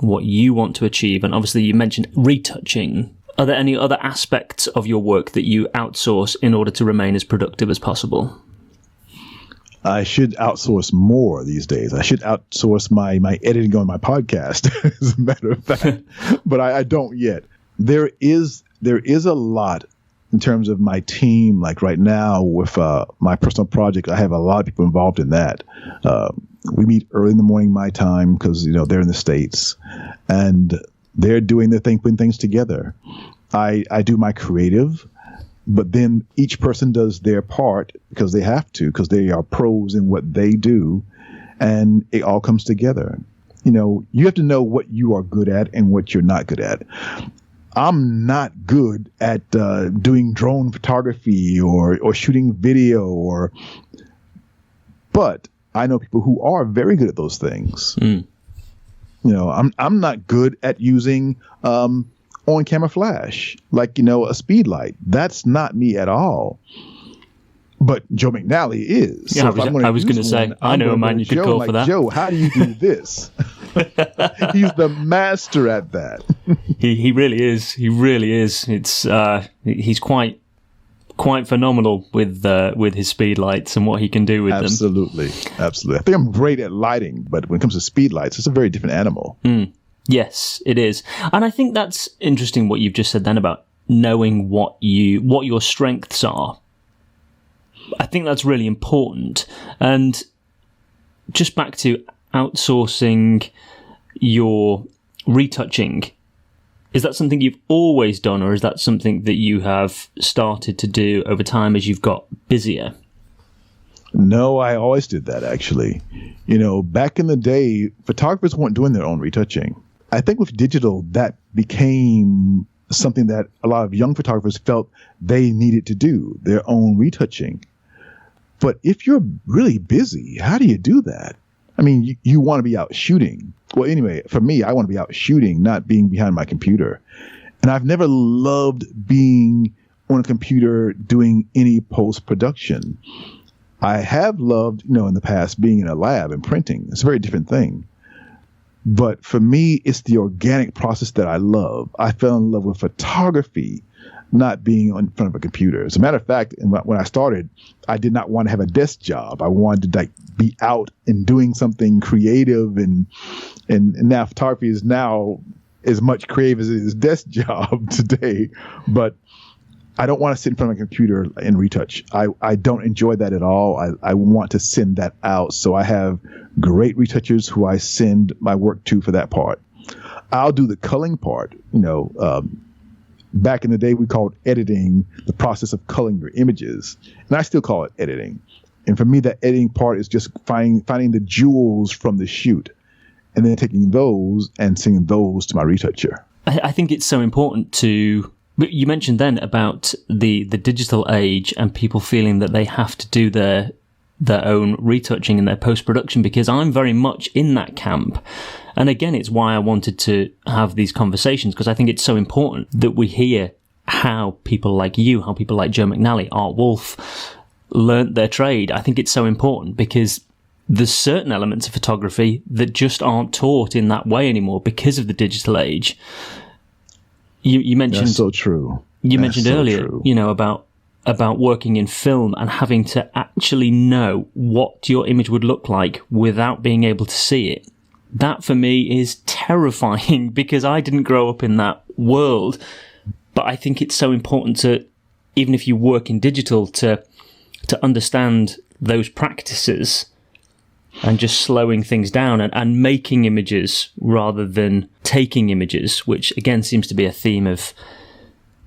S3: what you want to achieve? And obviously you mentioned retouching. Are there any other aspects of your work that you outsource in order to remain as productive as possible?
S1: I should outsource more these days. I should outsource my editing on my podcast, as a matter of fact, but I don't yet. There is a lot in terms of my team. Like right now with my personal project, I have a lot of people involved in that. We meet early in the morning my time because they're in the States, and they're doing their thing, putting things together. I do my creative, but then each person does their part because they have to, because they are pros in what they do, and it all comes together. You have to know what you are good at and what you're not good at. I'm not good at doing drone photography or shooting video, but I know people who are very good at those things. I'm not good at using on-camera flash, like a speed light. That's not me at all. But Joe McNally is.
S3: Yeah, so I was going to say, I know a man you could call for that.
S1: Joe, how do you do this? He's the master at that.
S3: He really is. He really is. It's he's quite phenomenal with his speed lights and what he can do with them. Absolutely.
S1: I think I'm great at lighting, but when it comes to speed lights, it's a very different animal.
S3: Yes, it is. And I think that's interesting what you've just said then about knowing what your strengths are. I think that's really important. And just back to outsourcing your retouching, is that something you've always done, or is that something that you have started to do over time as you've got busier?
S1: No, I always did that, actually. Back in the day, photographers weren't doing their own retouching. I think with digital, that became something that a lot of young photographers felt they needed to do, their own retouching. But if you're really busy, how do you do that? I mean, you want to be out shooting. Well, anyway, for me, I want to be out shooting, not being behind my computer. And I've never loved being on a computer doing any post-production. I have loved, in the past, being in a lab and printing. It's a very different thing. But for me, it's the organic process that I love. I fell in love with photography, not being in front of a computer. As a matter of fact, when I started, I did not want to have a desk job. I wanted to be out and doing something creative, and now photography is now as much creative as it is desk job today. But I don't want to sit in front of a computer and retouch. I don't enjoy that at all. I want to send that out. So I have great retouchers who I send my work to for that part. I'll do the culling part. Back in the day, we called editing the process of culling your images, and I still call it editing. And for me, that editing part is just finding the jewels from the shoot, and then taking those and sending those to my retoucher.
S3: I think it's so important to. You mentioned then about the digital age and people feeling that they have to do their own retouching and their post-production, because I'm very much in that camp. And again, it's why I wanted to have these conversations, because I think it's so important that we hear how people like you, how people like Joe McNally, Art Wolf, learnt their trade. I think it's so important because there's certain elements of photography that just aren't taught in that way anymore because of the digital age. You mentioned
S1: that's so true.
S3: You mentioned earlier, about working in film and having to actually know what your image would look like without being able to see it. That for me is terrifying because I didn't grow up in that world. But I think it's so important to, even if you work in digital, to understand those practices and just slowing things down and making images rather than taking images, which again seems to be a theme of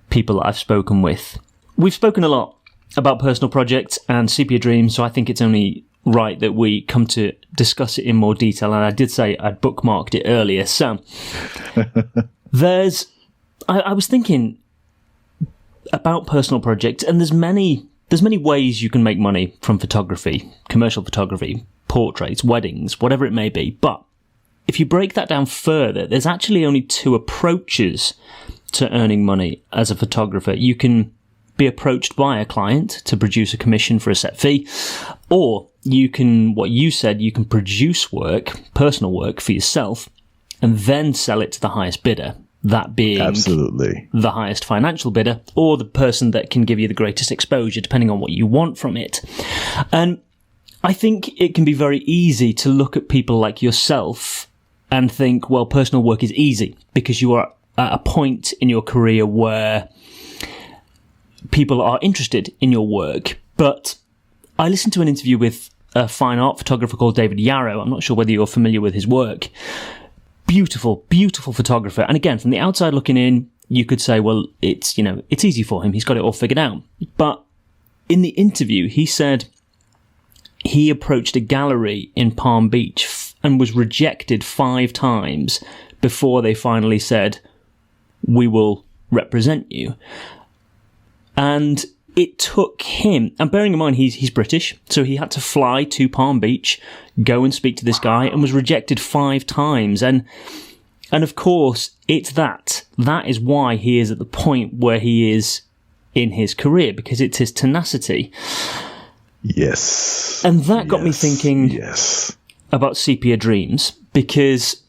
S3: people that I've spoken with. We've spoken a lot about personal projects and Sepia Dreams, so I think it's only right that we come to discuss it in more detail. And I did say I'd bookmarked it earlier. So I was thinking about personal projects, and there's many ways you can make money from photography, commercial photography, portraits, weddings, whatever it may be. But if you break that down further, there's actually only two approaches to earning money as a photographer. You can be approached by a client to produce a commission for a set fee, or you can, what you said, you can produce work, personal work for yourself, and then sell it to the highest bidder. That being
S1: absolutely
S3: the highest financial bidder or the person that can give you the greatest exposure, depending on what you want from it. And I think it can be very easy to look at people like yourself and think, well, personal work is easy because you are at a point in your career where people are interested in your work. But I listened to an interview with a fine art photographer called David Yarrow. I'm not sure whether you're familiar with his work. Beautiful, beautiful photographer. And again, from the outside looking in, you could say, well, it's easy for him. He's got it all figured out. But in the interview, he said he approached a gallery in Palm Beach and was rejected 5 times before they finally said, we will represent you. And it took him, and bearing in mind he's British, so he had to fly to Palm Beach, go and speak to this guy, and was rejected 5 times. And of course, it's that. That is why he is at the point where he is in his career, because it's his tenacity.
S1: Yes.
S3: And that got me thinking about Sepia Dreams, because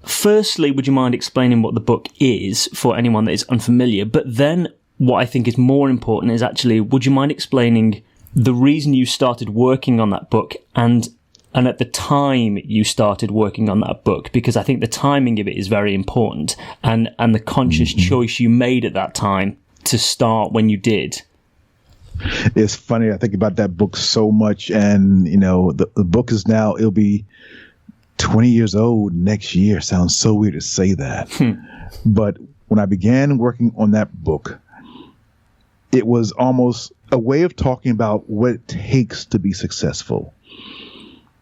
S3: firstly, would you mind explaining what the book is for anyone that is unfamiliar? But then what I think is more important is actually, would you mind explaining the reason you started working on that book and at the time you started working on that book? Because I think the timing of it is very important, and the conscious choice you made at that time to start when you did.
S1: It's funny. I think about that book so much, and the book is now, it'll be 20 years old next year. Sounds so weird to say that. But when I began working on that book, it was almost a way of talking about what it takes to be successful.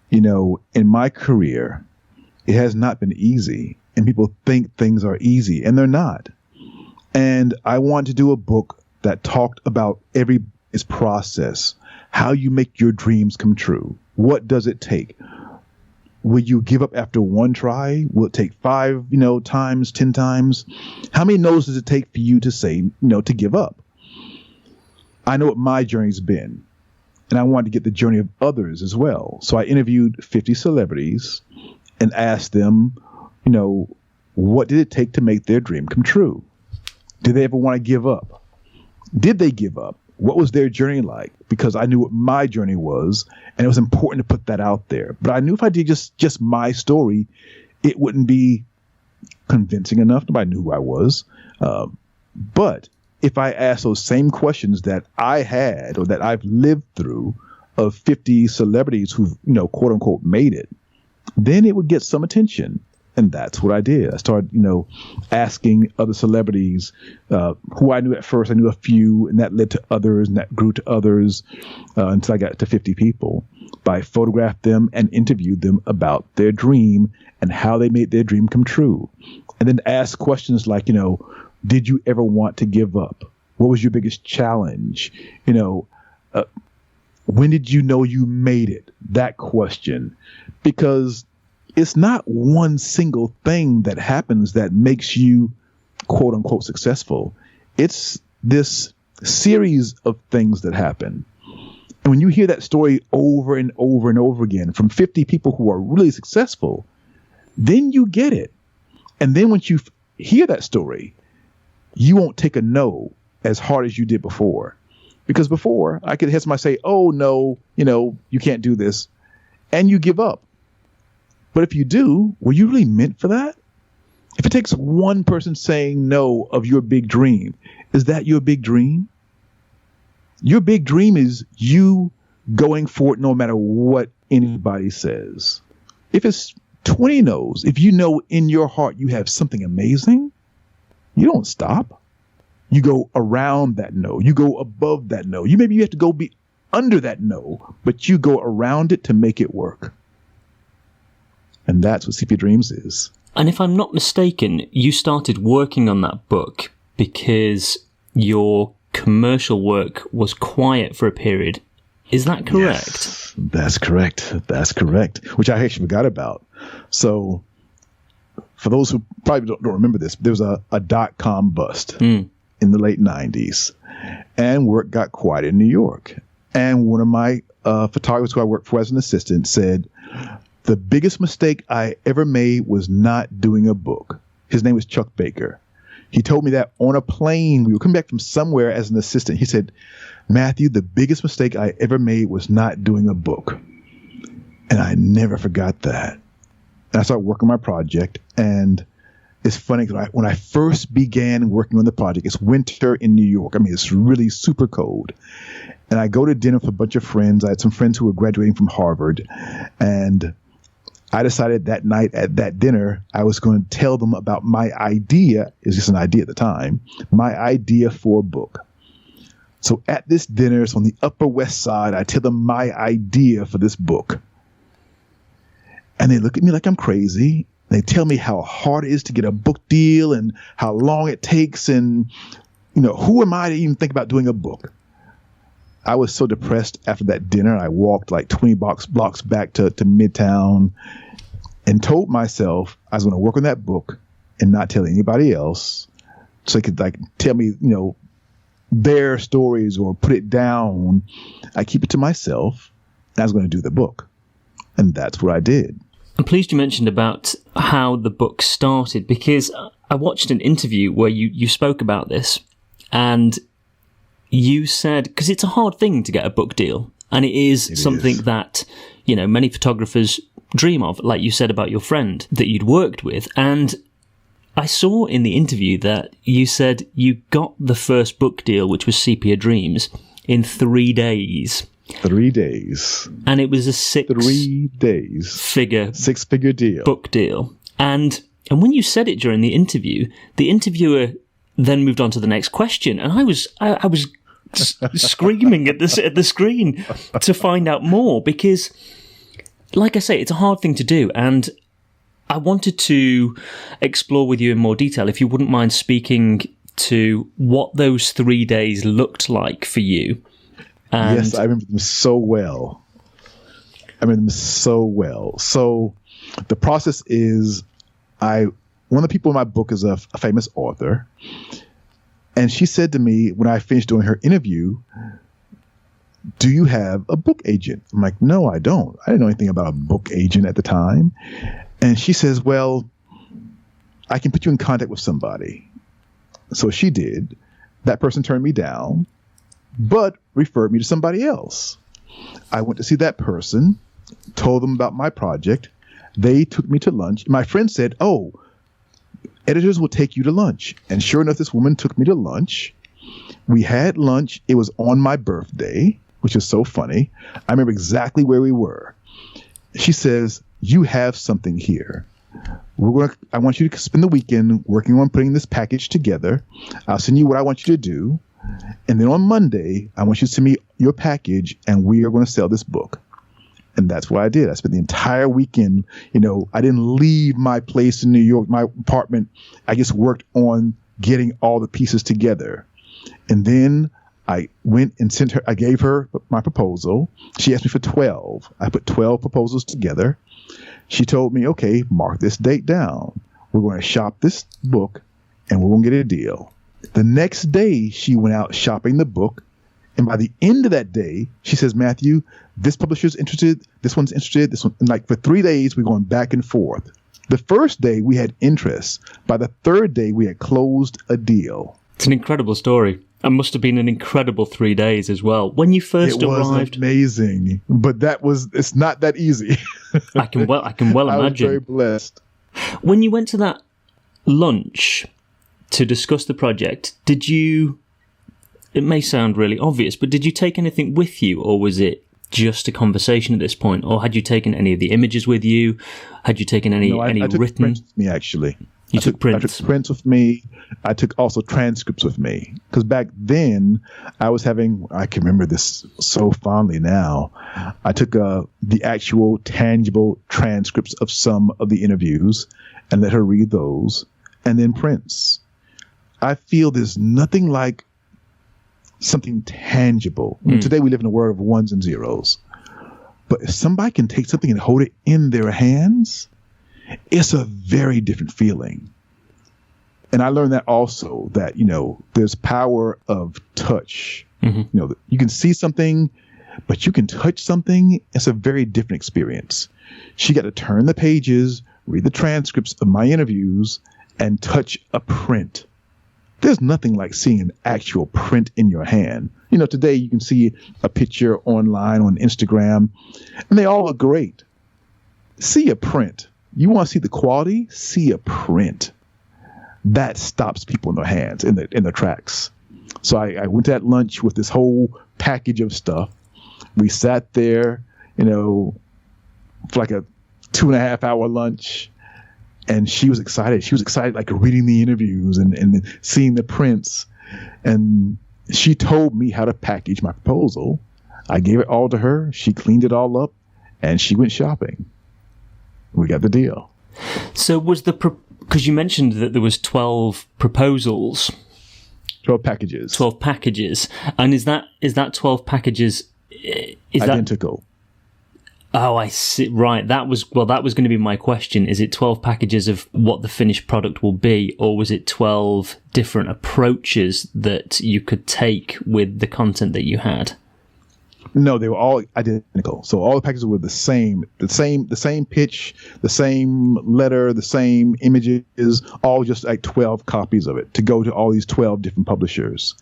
S1: In my career, it has not been easy, and people think things are easy, and they're not. And I wanted to do a book that talked about every process, how you make your dreams come true. What does it take? Will you give up after 1 try? Will it take 5, times, 10 times? How many no's does it take for you to say, to give up? I know what my journey's been, and I wanted to get the journey of others as well. So I interviewed 50 celebrities and asked them, what did it take to make their dream come true? Did they ever want to give up? Did they give up? What was their journey like? Because I knew what my journey was, and it was important to put that out there. But I knew if I did just my story, it wouldn't be convincing enough. Nobody knew who I was. But if I asked those same questions that I had or that I've lived through of 50 celebrities who've, quote unquote, made it, then it would get some attention. And that's what I did. I started, asking other celebrities who I knew at first. I knew a few, and that led to others, and that grew to others until I got to 50 people. But I photographed them and interviewed them about their dream and how they made their dream come true. And then asked questions like, did you ever want to give up? What was your biggest challenge? When did you know you made it? That question. Because it's not one single thing that happens that makes you, quote unquote, successful. It's this series of things that happen. And when you hear that story over and over and over again from 50 people who are really successful, then you get it. And then once you hear that story, you won't take a no as hard as you did before. Because before, I could have somebody say, oh, no, you can't do this. And you give up. But if you do, were you really meant for that? If it takes one person saying no of your big dream, is that your big dream? Your big dream is you going for it no matter what anybody says. If it's 20 no's, if you know in your heart you have something amazing, you don't stop. You go around that no. You go above that no. Maybe you have to go be under that no, but you go around it to make it work. And that's what Sepia Dreams is.
S3: And if I'm not mistaken, you started working on that book because your commercial work was quiet for a period. Is that correct?
S1: Yes, that's correct. That's correct. Which I actually forgot about. So for those who probably don't remember this, there was a dot-com bust in the late 90s. And work got quiet in New York. And one of my photographers who I worked for as an assistant said, the biggest mistake I ever made was not doing a book. His name was Chuck Baker. He told me that on a plane. We were coming back from somewhere as an assistant. He said, Matthew, the biggest mistake I ever made was not doing a book. And I never forgot that. And I started working on my project. And it's funny because when I first began working on the project, it's winter in New York. I mean, it's really super cold. And I go to dinner with a bunch of friends. I had some friends who were graduating from Harvard. And I decided that night at that dinner, I was going to tell them about my idea. It was just an idea at the time, my idea for a book. So at this dinner, it's on the Upper West Side. I tell them my idea for this book. And they look at me like I'm crazy. They tell me how hard it is to get a book deal and how long it takes. And, who am I to even think about doing a book? I was so depressed after that dinner. I walked like 20 blocks back to Midtown and told myself I was going to work on that book and not tell anybody else so they could tell me, their stories or put it down. I keep it to myself. And I was going to do the book. And that's what I did.
S3: I'm pleased you mentioned about how the book started, because I watched an interview where you spoke about this, and you said, because it's a hard thing to get a book deal, and it is something that, many photographers dream of, like you said about your friend that you'd worked with. And I saw in the interview that you said you got the first book deal, which was Sepia Dreams, in 3 days.
S1: 3 days.
S3: And it was a 6
S1: days
S3: six-figure
S1: deal.
S3: Book deal. And when you said it during the interviewer then moved on to the next question, and I was screaming at the screen to find out more, because, like I say, it's a hard thing to do, and I wanted to explore with you in more detail, if you wouldn't mind speaking to what those 3 days looked like for you. And
S1: yes, I remember them so well. So the process is, one of the people in my book is a famous author. And she said to me when I finished doing her interview, do you have a book agent? I'm like, no, I don't. I didn't know anything about a book agent at the time. And she says, well, I can put you in contact with somebody. So she did. That person turned me down, but referred me to somebody else. I went to see that person, told them about my project. They took me to lunch. My friend said, oh, editors will take you to lunch. And sure enough, this woman took me to lunch. We had lunch. It was on my birthday, which is so funny. I remember exactly where we were. She says, you have something here. I want you to spend the weekend working on putting this package together. I'll send you what I want you to do. And then on Monday, I want you to send me your package, and we are going to sell this book. And that's what I did. I spent the entire weekend, I didn't leave my place in New York, my apartment. I just worked on getting all the pieces together. And then I went and I gave her my proposal. She asked me for 12. I put 12 proposals together. She told me, okay, mark this date down. We're going to shop this book and we're going to get a deal. The next day, she went out shopping the book. And by the end of that day, she says, Matthew, this publisher's interested. This one's interested. This one. And like for 3 days, we're going back and forth. The first day, we had interest. By the third day, we had closed a deal.
S3: It's an incredible story. It must have been an incredible 3 days as well. When you first arrived,
S1: it was amazing, but it's not that easy.
S3: I can well imagine.
S1: I was very blessed.
S3: When you went to that lunch to discuss the project, did you, it may sound really obvious, but did you take anything with you, or was it just a conversation at this point, or had you taken any of the images with you? Had you taken any
S1: I took
S3: written?
S1: Prints with me, actually.
S3: You took prints?
S1: I took prints with me. I took also transcripts with me. Because back then, I can remember this so fondly now. I took the actual tangible transcripts of some of the interviews and let her read those, and then prints. I feel there's nothing like something tangible. I mean, today we live in a world of ones and zeros. But if somebody can take something and hold it in their hands, it's a very different feeling. And I learned that also, that, there's power of touch. Mm-hmm. You can see something, but you can touch something. It's a very different experience. She got to turn the pages, read the transcripts of my interviews, and touch a print. There's nothing like seeing an actual print in your hand. Today you can see a picture online on Instagram, and they all look great. See a print. You want to see the quality? See a print. That stops people in their hands, in their tracks. So I went to that lunch with this whole package of stuff. We sat there, for like a 2.5 hour lunch. And she was excited. She was excited, like reading the interviews and seeing the prints. And she told me how to package my proposal. I gave it all to her. She cleaned it all up, and she went shopping. We got the deal.
S3: So was because you mentioned that there was 12 proposals.
S1: 12 packages.
S3: 12 packages. And is that 12 packages?
S1: Identical.
S3: Oh, I see. Right. That was going to be my question. Is it 12 packages of what the finished product will be, or was it 12 different approaches that you could take with the content that you had? No, they were all identical. So all the packages were the same pitch, the same letter, the same images, all just like 12 copies of it to go to all these 12 different publishers.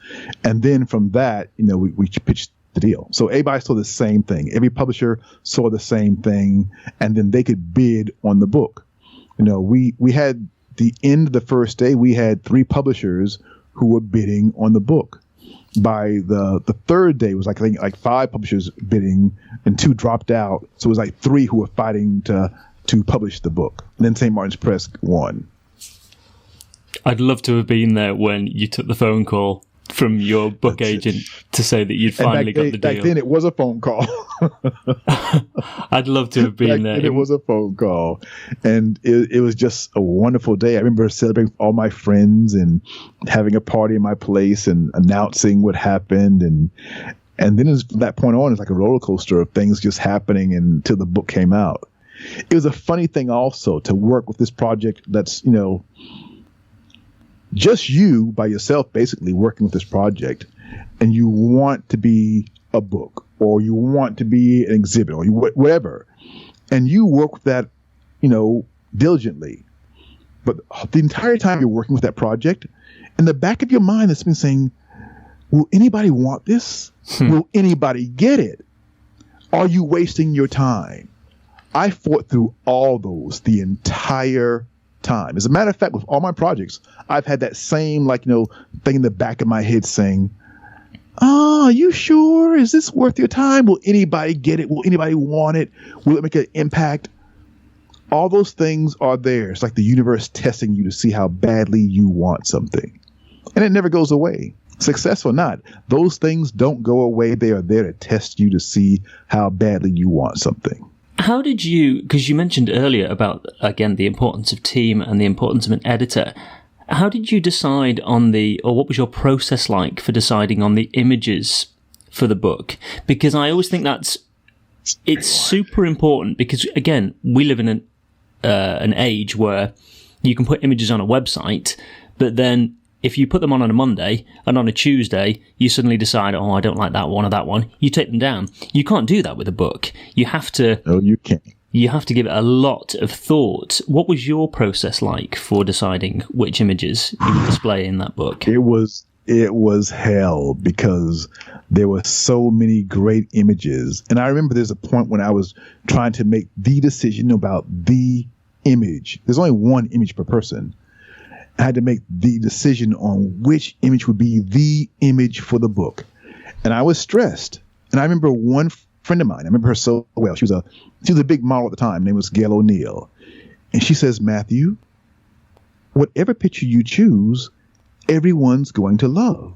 S3: And then from that, we pitched the deal. So everybody saw the same thing. Every publisher saw the same thing, and then they could bid on the book. We had the end of the first day, we had 3 publishers who were bidding on the book. By the third day, it was like 5 publishers bidding, and 2 dropped out. So it was like 3 who were fighting to publish the book. And then St. Martin's Press won. I'd love to have been there when you took the phone call from your book agent to say that you'd finally got the deal.
S1: Back then, it was a phone call.
S3: I'd love to have been there.
S1: It was a phone call, and it was just a wonderful day. I remember celebrating with all my friends and having a party in my place and announcing what happened, and then from that point on, it's like a roller coaster of things just happening until the book came out. It was a funny thing also to work with this project that's just you by yourself, basically working with this project, and you want to be a book, or you want to be an exhibit, or whatever, and you work with that, diligently. But the entire time you're working with that project, in the back of your mind, it's been saying, will anybody want this? Will anybody get it? Are you wasting your time? I fought through all those the entire time. As a matter of fact, with all my projects, I've had that same thing in the back of my head saying, are you sure? Is this worth your time? Will anybody get it? Will anybody want it? Will it make an impact? All those things are there. It's like the universe testing you to see how badly you want something. And it never goes away. Success or not, those things don't go away. They are there to test you to see how badly you want something.
S3: How did you, because you mentioned earlier about, again, the importance of team and the importance of an editor. How did you decide on or what was your process like for deciding on the images for the book? Because I always think it's super important because, again, we live in an age where you can put images on a website, but then if you put them on a Monday and on a Tuesday you suddenly decide, oh, I don't like that one or that one, you take them down. You can't do that with a book. You have to.
S1: No, you can't.
S3: You have to give it a lot of thought. What was your process like for deciding which images you would display in that book?
S1: It was hell because there were so many great images. And I remember there's a point when I was trying to make the decision about the image. There's only one image per person. I had to make the decision on which image would be the image for the book. And I was stressed. And I remember one friend of mine, I remember her so well. She was a big model at the time. Her name was Gail O'Neill. And she says, Matthew, whatever picture you choose, everyone's going to love.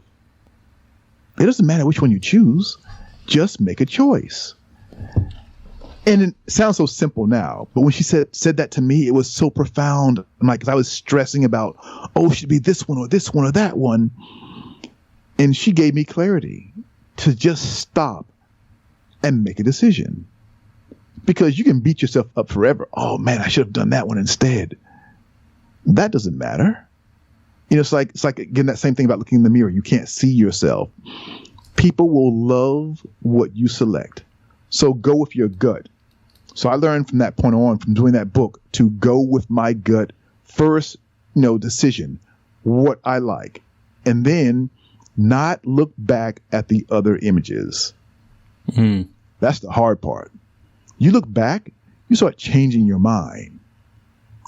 S1: It doesn't matter which one you choose. Just make a choice. And it sounds so simple now, but when she said that to me, it was so profound. Like, 'cause I was stressing about, oh, it should be this one or that one. And she gave me clarity to just stop and make a decision. Because you can beat yourself up forever. Oh man, I should have done that one instead. That doesn't matter. You know, it's like again, that same thing about looking in the mirror. You can't see yourself. People will love what you select. So go with your gut. So I learned from that point on, from doing that book, to go with my gut first, decision, what I like, and then not look back at the other images. That's the hard part. You look back, you start changing your mind.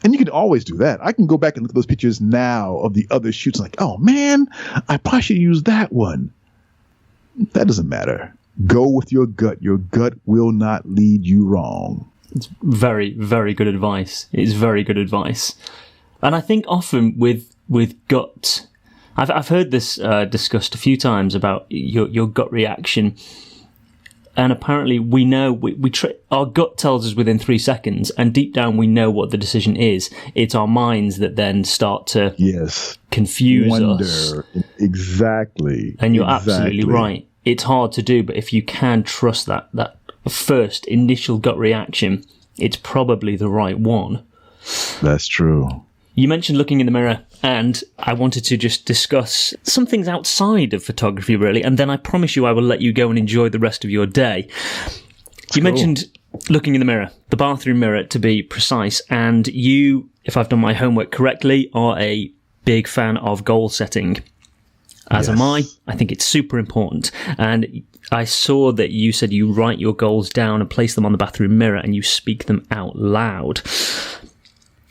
S1: And you can always do that. I can go back and look at those pictures now of the other shoots like, oh man, I probably should use that one. That doesn't matter. Go with your gut. Your gut will not lead you wrong.
S3: It's very, very good advice. It's very good advice. And I think often with gut, I've heard this discussed a few times about your gut reaction. And apparently we know our gut tells us within 3 seconds, and deep down we know what the decision is. It's our minds that then start to confuse us.
S1: Exactly.
S3: And you're absolutely right. It's hard to do, but if you can trust that first initial gut reaction, it's probably the right one.
S1: That's true.
S3: You mentioned looking in the mirror, and I wanted to just discuss some things outside of photography, really, and then I promise you I will let you go and enjoy the rest of your day. You mentioned looking in the mirror, the bathroom mirror to be precise, and you, if I've done my homework correctly, are a big fan of goal setting. As am I. I think it's super important. And I saw that you said you write your goals down and place them on the bathroom mirror and you speak them out loud.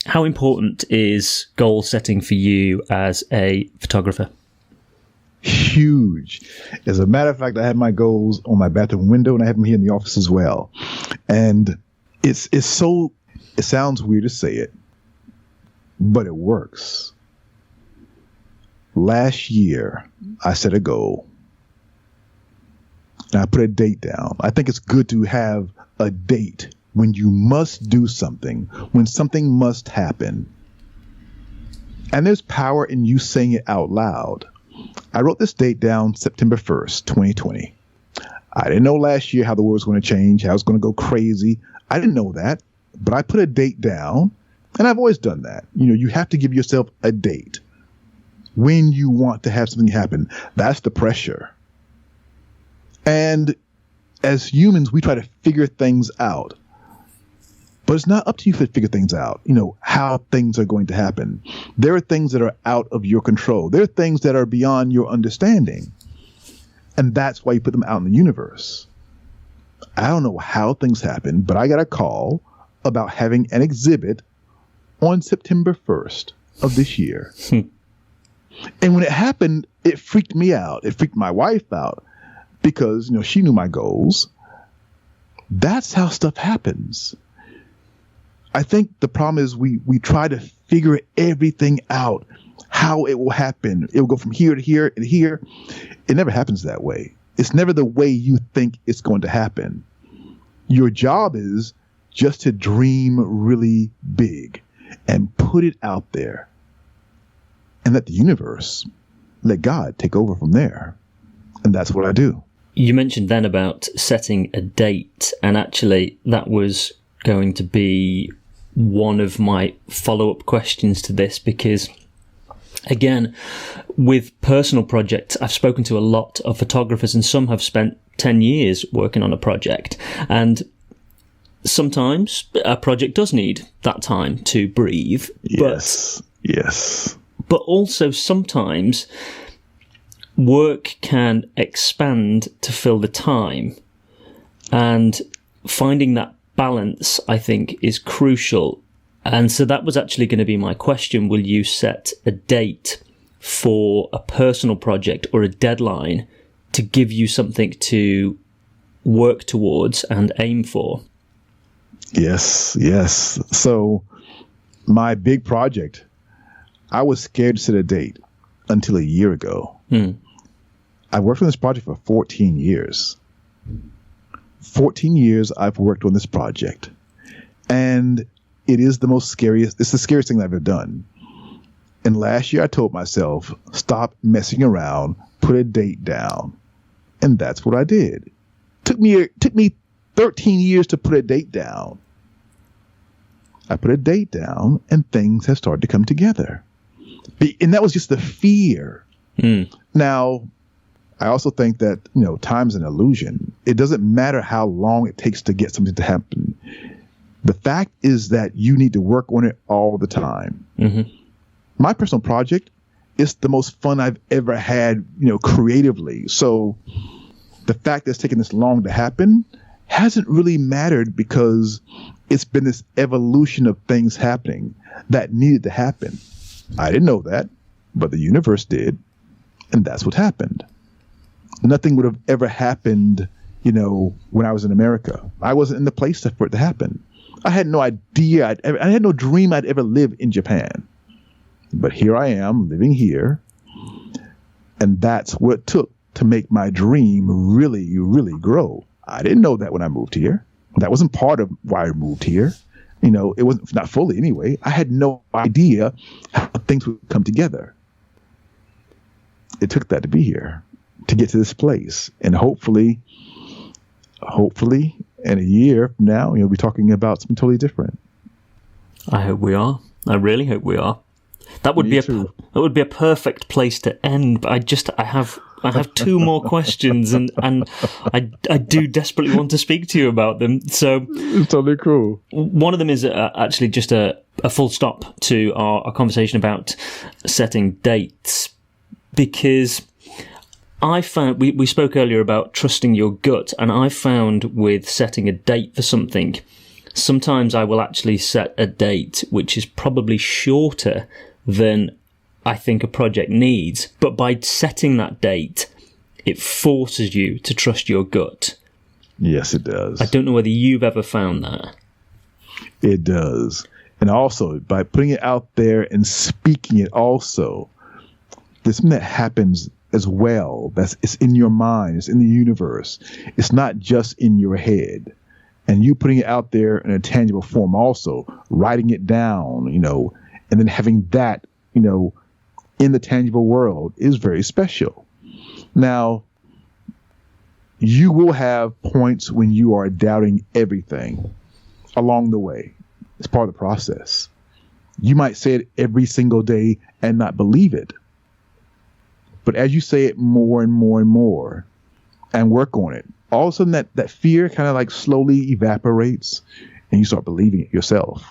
S3: How important is goal setting for you as a photographer?
S1: Huge. As a matter of fact, I have my goals on my bathroom window and I have them here in the office as well. And it sounds weird to say it, but it works. Last year, I set a goal and I put a date down. I think it's good to have a date when you must do something, when something must happen. And there's power in you saying it out loud. I wrote this date down September 1st, 2020. I didn't know last year how the world was going to change, how it was going to go crazy. I didn't know that, but I put a date down, and I've always done that. You have to give yourself a date when you want to have something happen. That's the pressure. And as humans, we try to figure things out. But it's not up to you to figure things out, how things are going to happen. There are things that are out of your control. There are things that are beyond your understanding. And that's why you put them out in the universe. I don't know how things happen, but I got a call about having an exhibit on September 1st of this year. And when it happened, it freaked me out. It freaked my wife out because, she knew my goals. That's how stuff happens. I think the problem is we try to figure everything out, how it will happen. It will go from here to here and here. It never happens that way. It's never the way you think it's going to happen. Your job is just to dream really big and put it out there and let the universe, let God take over from there. And that's what I do.
S3: You mentioned then about setting a date, and actually that was going to be one of my follow-up questions to this, because Again, with personal projects, I've spoken to a lot of photographers, and some have spent 10 years working on a project. And sometimes a project does need that time to breathe.
S1: Yes.
S3: But also sometimes work can expand to fill the time. And finding that balance, I think, is crucial. And so that was actually going to be my question. Will you set a date for a personal project or a deadline to give you something to work towards and aim for?
S1: Yes. So my big project, I was scared to set a date until a year ago. I worked on this project for 14 years. 14 years I've worked on this project. And it's the scariest thing I've ever done. And last year I told myself, stop messing around, put a date down. And that's what I did. Took me 13 years to put a date down. I put a date down and things have started to come together. And that was just the fear. Now, I also think that, time's an illusion. It doesn't matter how long it takes to get something to happen. The fact is that you need to work on it all the time. My personal project is the most fun I've ever had, creatively. So the fact that it's taken this long to happen hasn't really mattered, because it's been this evolution of things happening that needed to happen. I didn't know that, but the universe did. And that's what happened. Nothing would have ever happened, when I was in America. I wasn't in the place for it to happen. I had no idea. I had no dream I'd ever live in Japan. But here I am living here. And that's what it took to make my dream really, really grow. I didn't know that when I moved here. That wasn't part of why I moved here. It wasn't, not fully anyway. I had no idea how things would come together. It took that to be here, to get to this place. And hopefully in a year from now, we'll be talking about something totally different.
S3: I hope we are. I really hope we are. That would be a perfect place to end. But I have two more questions, and I do desperately want to speak to you about them. So
S1: it's totally cool.
S3: One of them is actually just a full stop to our conversation about setting dates, because I found we spoke earlier about trusting your gut, and I found with setting a date for something, sometimes I will actually set a date which is probably shorter than I think a project needs. But by setting that date, it forces you to trust your gut.
S1: Yes, it does.
S3: I don't know whether you've ever found that.
S1: It does. And also, by putting it out there and speaking it also, there's something that happens as well. It's in your mind. It's in the universe. It's not just in your head. And you putting it out there in a tangible form also, writing it down, and then having that, in the tangible world is very special. Now, you will have points when you are doubting everything along the way. It's part of the process. You might say it every single day and not believe it. But as you say it more and more and more and work on it, all of a sudden that fear kind of like slowly evaporates and you start believing it yourself.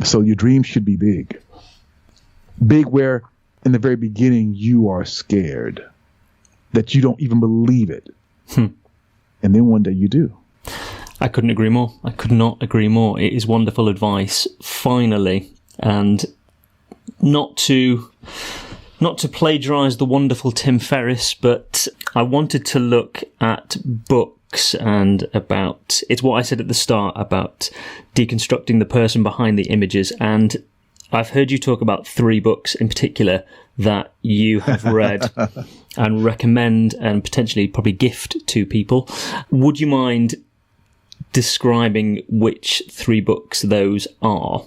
S1: So your dreams should be big. Big where in the very beginning you are scared that you don't even believe it. And then one day you do.
S3: I couldn't agree more. I could not agree more. It is wonderful advice, finally. And not to plagiarise the wonderful Tim Ferriss, but I wanted to look at books and about, it's what I said at the start about deconstructing the person behind the images. And I've heard you talk about 3 books in particular that you have read and recommend and potentially probably gift to people. Would you mind describing which 3 books those are?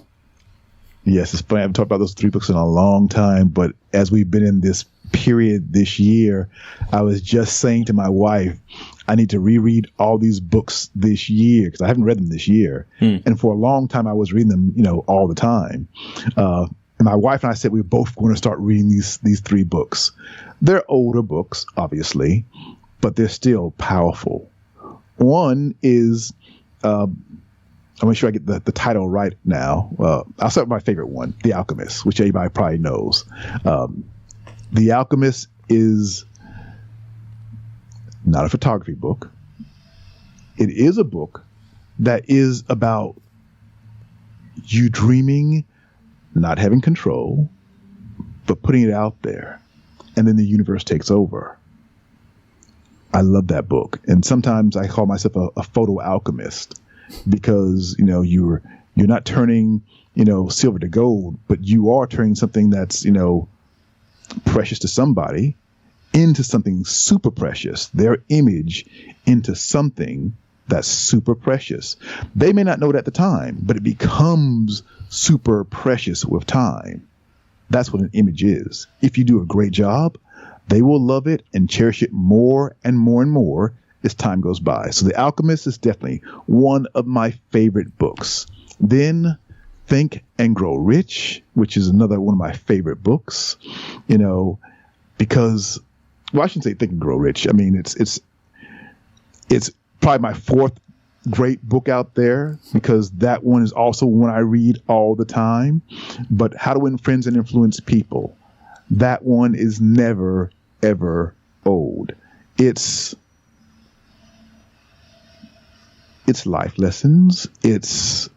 S1: Yes, it's funny. I haven't talked about those 3 books in a long time, but as we've been in this period this year, I was just saying to my wife, I need to reread all these books this year because I haven't read them this year. And for a long time, I was reading them, all the time. And my wife and I said we were both going to start reading these 3 books. They're older books, obviously, but they're still powerful. One is, I'm make sure I get the title right now. I'll start with my favorite one, The Alchemist, which everybody probably knows. The Alchemist is not a photography book. It is a book that is about you dreaming, not having control, but putting it out there, and then the universe takes over. I love that book. And sometimes I call myself a photo alchemist because, you're not turning, silver to gold, but you are turning something that's, precious to somebody into something super precious, their image into something that's super precious. They may not know it at the time, but it becomes super precious with time. That's what an image is. If you do a great job, they will love it and cherish it more and more and more as time goes by. So The Alchemist is definitely one of my favorite books. Then Think and Grow Rich, which is another one of my favorite books, because, well, I shouldn't say Think and Grow Rich. I mean, it's probably my 4th great book out there, because that one is also one I read all the time. But How to Win Friends and Influence People, that one is never, ever old. It's life lessons. It's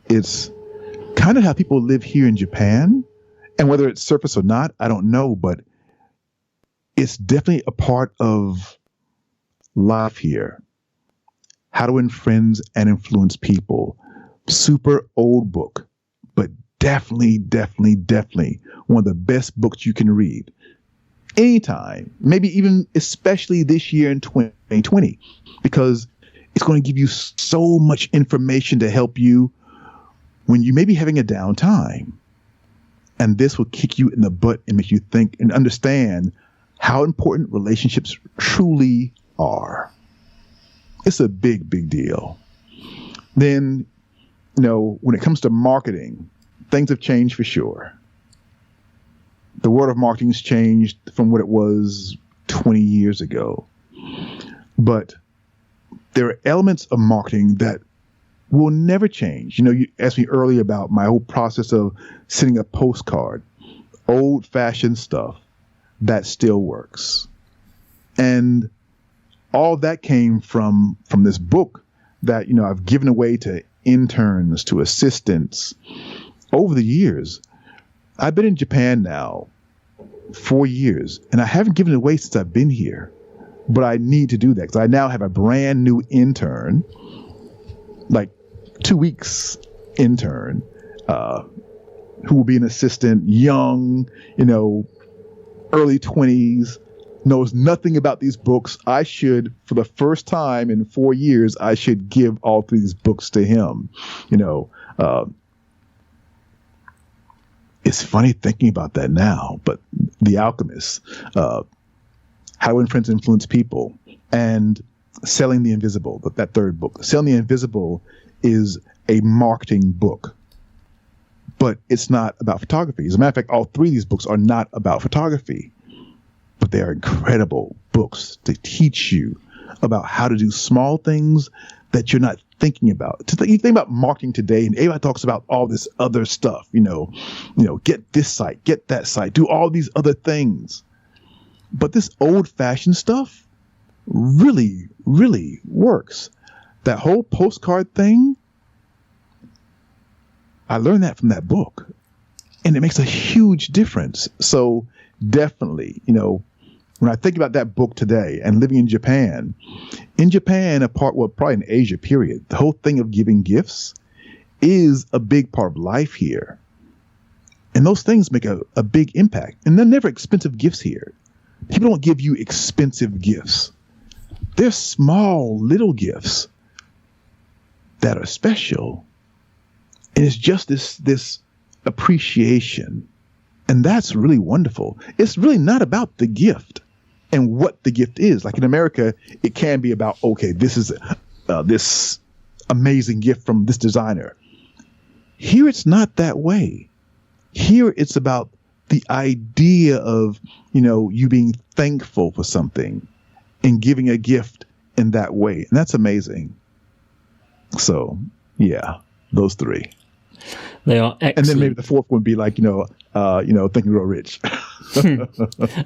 S1: kind of how people live here in Japan, and whether it's surface or not, I don't know, but it's definitely a part of life here. How to Win Friends and Influence People. Super old book, but definitely one of the best books you can read anytime, maybe even especially this year in 2020, because it's going to give you so much information to help you when you may be having a down time. And this will kick you in the butt and make you think and understand how important relationships truly are. It's a big, big deal. Then, when it comes to marketing, things have changed for sure. The world of marketing has changed from what it was 20 years ago. But there are elements of marketing that will never change. You asked me earlier about my whole process of sending a postcard, old-fashioned stuff that still works. And all that came from this book that, I've given away to interns, to assistants over the years. I've been in Japan now 4 years, and I haven't given it away since I've been here. But I need to do that because I now have a brand new intern, like 2 weeks intern, who will be an assistant, young, early 20s, knows nothing about these books. I should, for the first time in 4 years, I should give all 3 of these books to him. It's funny thinking about that now, but The Alchemist, How to Win Friends and Influence People, and Selling the Invisible, that 3rd book. Selling the Invisible is a marketing book, but it's not about photography. As a matter of fact, all 3 of these books are not about photography, but they are incredible books to teach you about how to do small things that you're not thinking about. You think about marketing today, and everybody talks about all this other stuff, get this site, get that site, do all these other things. But this old-fashioned stuff really, really works. That whole postcard thing, I learned that from that book, and it makes a huge difference. So definitely, when I think about that book today and living in Japan, probably in Asia, period, the whole thing of giving gifts is a big part of life here. And those things make a big impact. And they're never expensive gifts here. People don't give you expensive gifts. They're small, little gifts that are special. And it's just this appreciation. And that's really wonderful. It's really not about the gift and what the gift is. Like in America, it can be about, okay, this is this amazing gift from this designer. Here, it's not that way. Here, it's about the idea of, you being thankful for something and giving a gift in that way. And that's amazing. So, yeah, those three.
S3: They are excellent.
S1: And then maybe the fourth one would be like, Think and Grow Rich.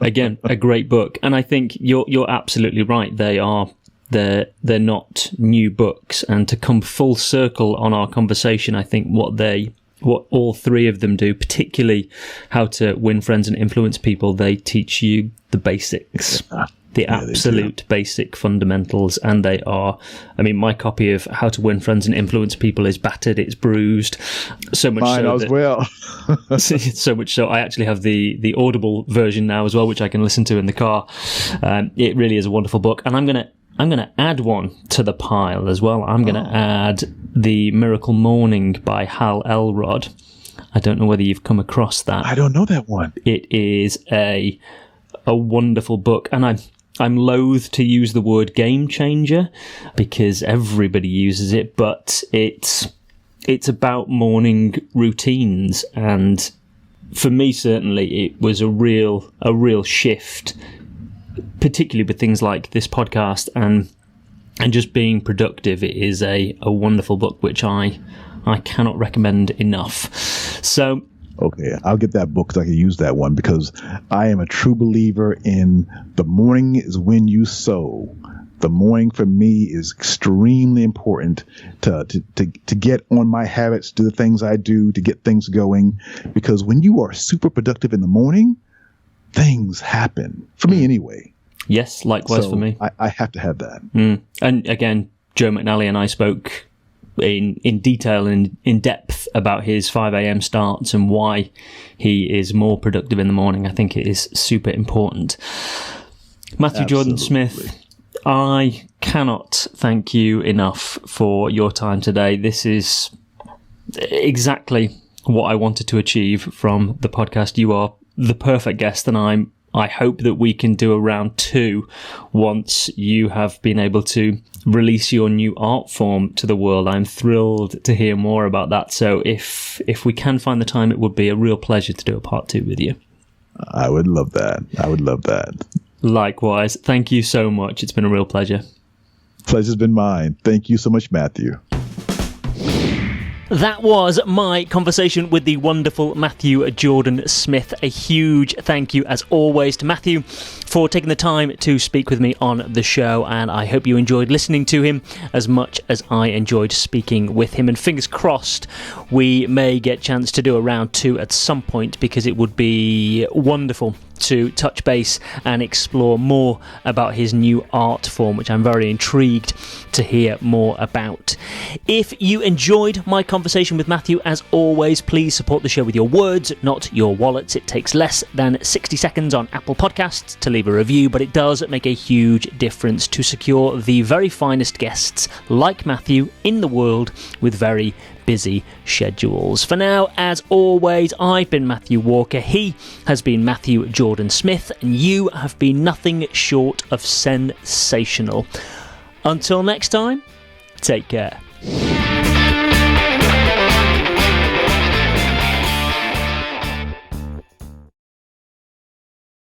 S3: Again, a great book. And I think you're absolutely right. They're not new books. And to come full circle on our conversation, I think what all three of them do, particularly how to win friends and influence people, they teach you the basics. The absolute basic fundamentals, and they are, my copy of How to Win Friends and Influence People is battered, it's bruised, so much
S1: Mine
S3: so
S1: as well.
S3: so much so I actually have the Audible version now as well, which I can listen to in the car. It really is a wonderful book, and I'm gonna add one to the pile as well. I'm gonna add The Miracle Morning by Hal Elrod. I don't know whether you've come across that.
S1: I don't know that one.
S3: It is a wonderful book, and I'm loath to use the word game changer because everybody uses it, but it's about morning routines, and for me certainly it was a real shift, particularly with things like this podcast and just being productive. It is a wonderful book which I cannot recommend enough. So
S1: okay, I'll get that book because I can use that one, because I am a true believer in the morning is when you sow. The morning for me is extremely important to get on my habits, do the things I do, to get things going. Because when you are super productive in the morning, things happen. For me anyway.
S3: Yes, likewise for me.
S1: I have to have that.
S3: And again, Joe McNally and I spoke in detail and in depth about his 5 a.m. starts and why he is more productive in the morning. I think it is super important. Matthew Jordan Smith, I cannot thank you enough for your time today. This is exactly what I wanted to achieve from the podcast. You are the perfect guest, and I hope that we can do a round 2 once you have been able to release your new art form to the world. I'm thrilled to hear more about that. So if we can find the time, it would be a real pleasure to do a part 2 with you.
S1: I would love that.
S3: Likewise. Thank you so much. It's been a real pleasure.
S1: Pleasure's been mine. Thank you so much, Matthew.
S3: That was my conversation with the wonderful Matthew Jordan Smith. A huge thank you, as always, to Matthew for taking the time to speak with me on the show, and I hope you enjoyed listening to him as much as I enjoyed speaking with him. And fingers crossed we may get a chance to do a round 2 at some point, because it would be wonderful to touch base and explore more about his new art form, which I'm very intrigued to hear more about. If you enjoyed my conversation with Matthew, as always, please support the show with your words, not your wallets. It takes less than 60 seconds on Apple Podcasts to leave a review, but it does make a huge difference to secure the very finest guests like Matthew in the world with very busy schedules. For now, as always, I've been Matthew Walker, he has been Matthew Jordan Smith, and you have been nothing short of sensational. Until next time, take care.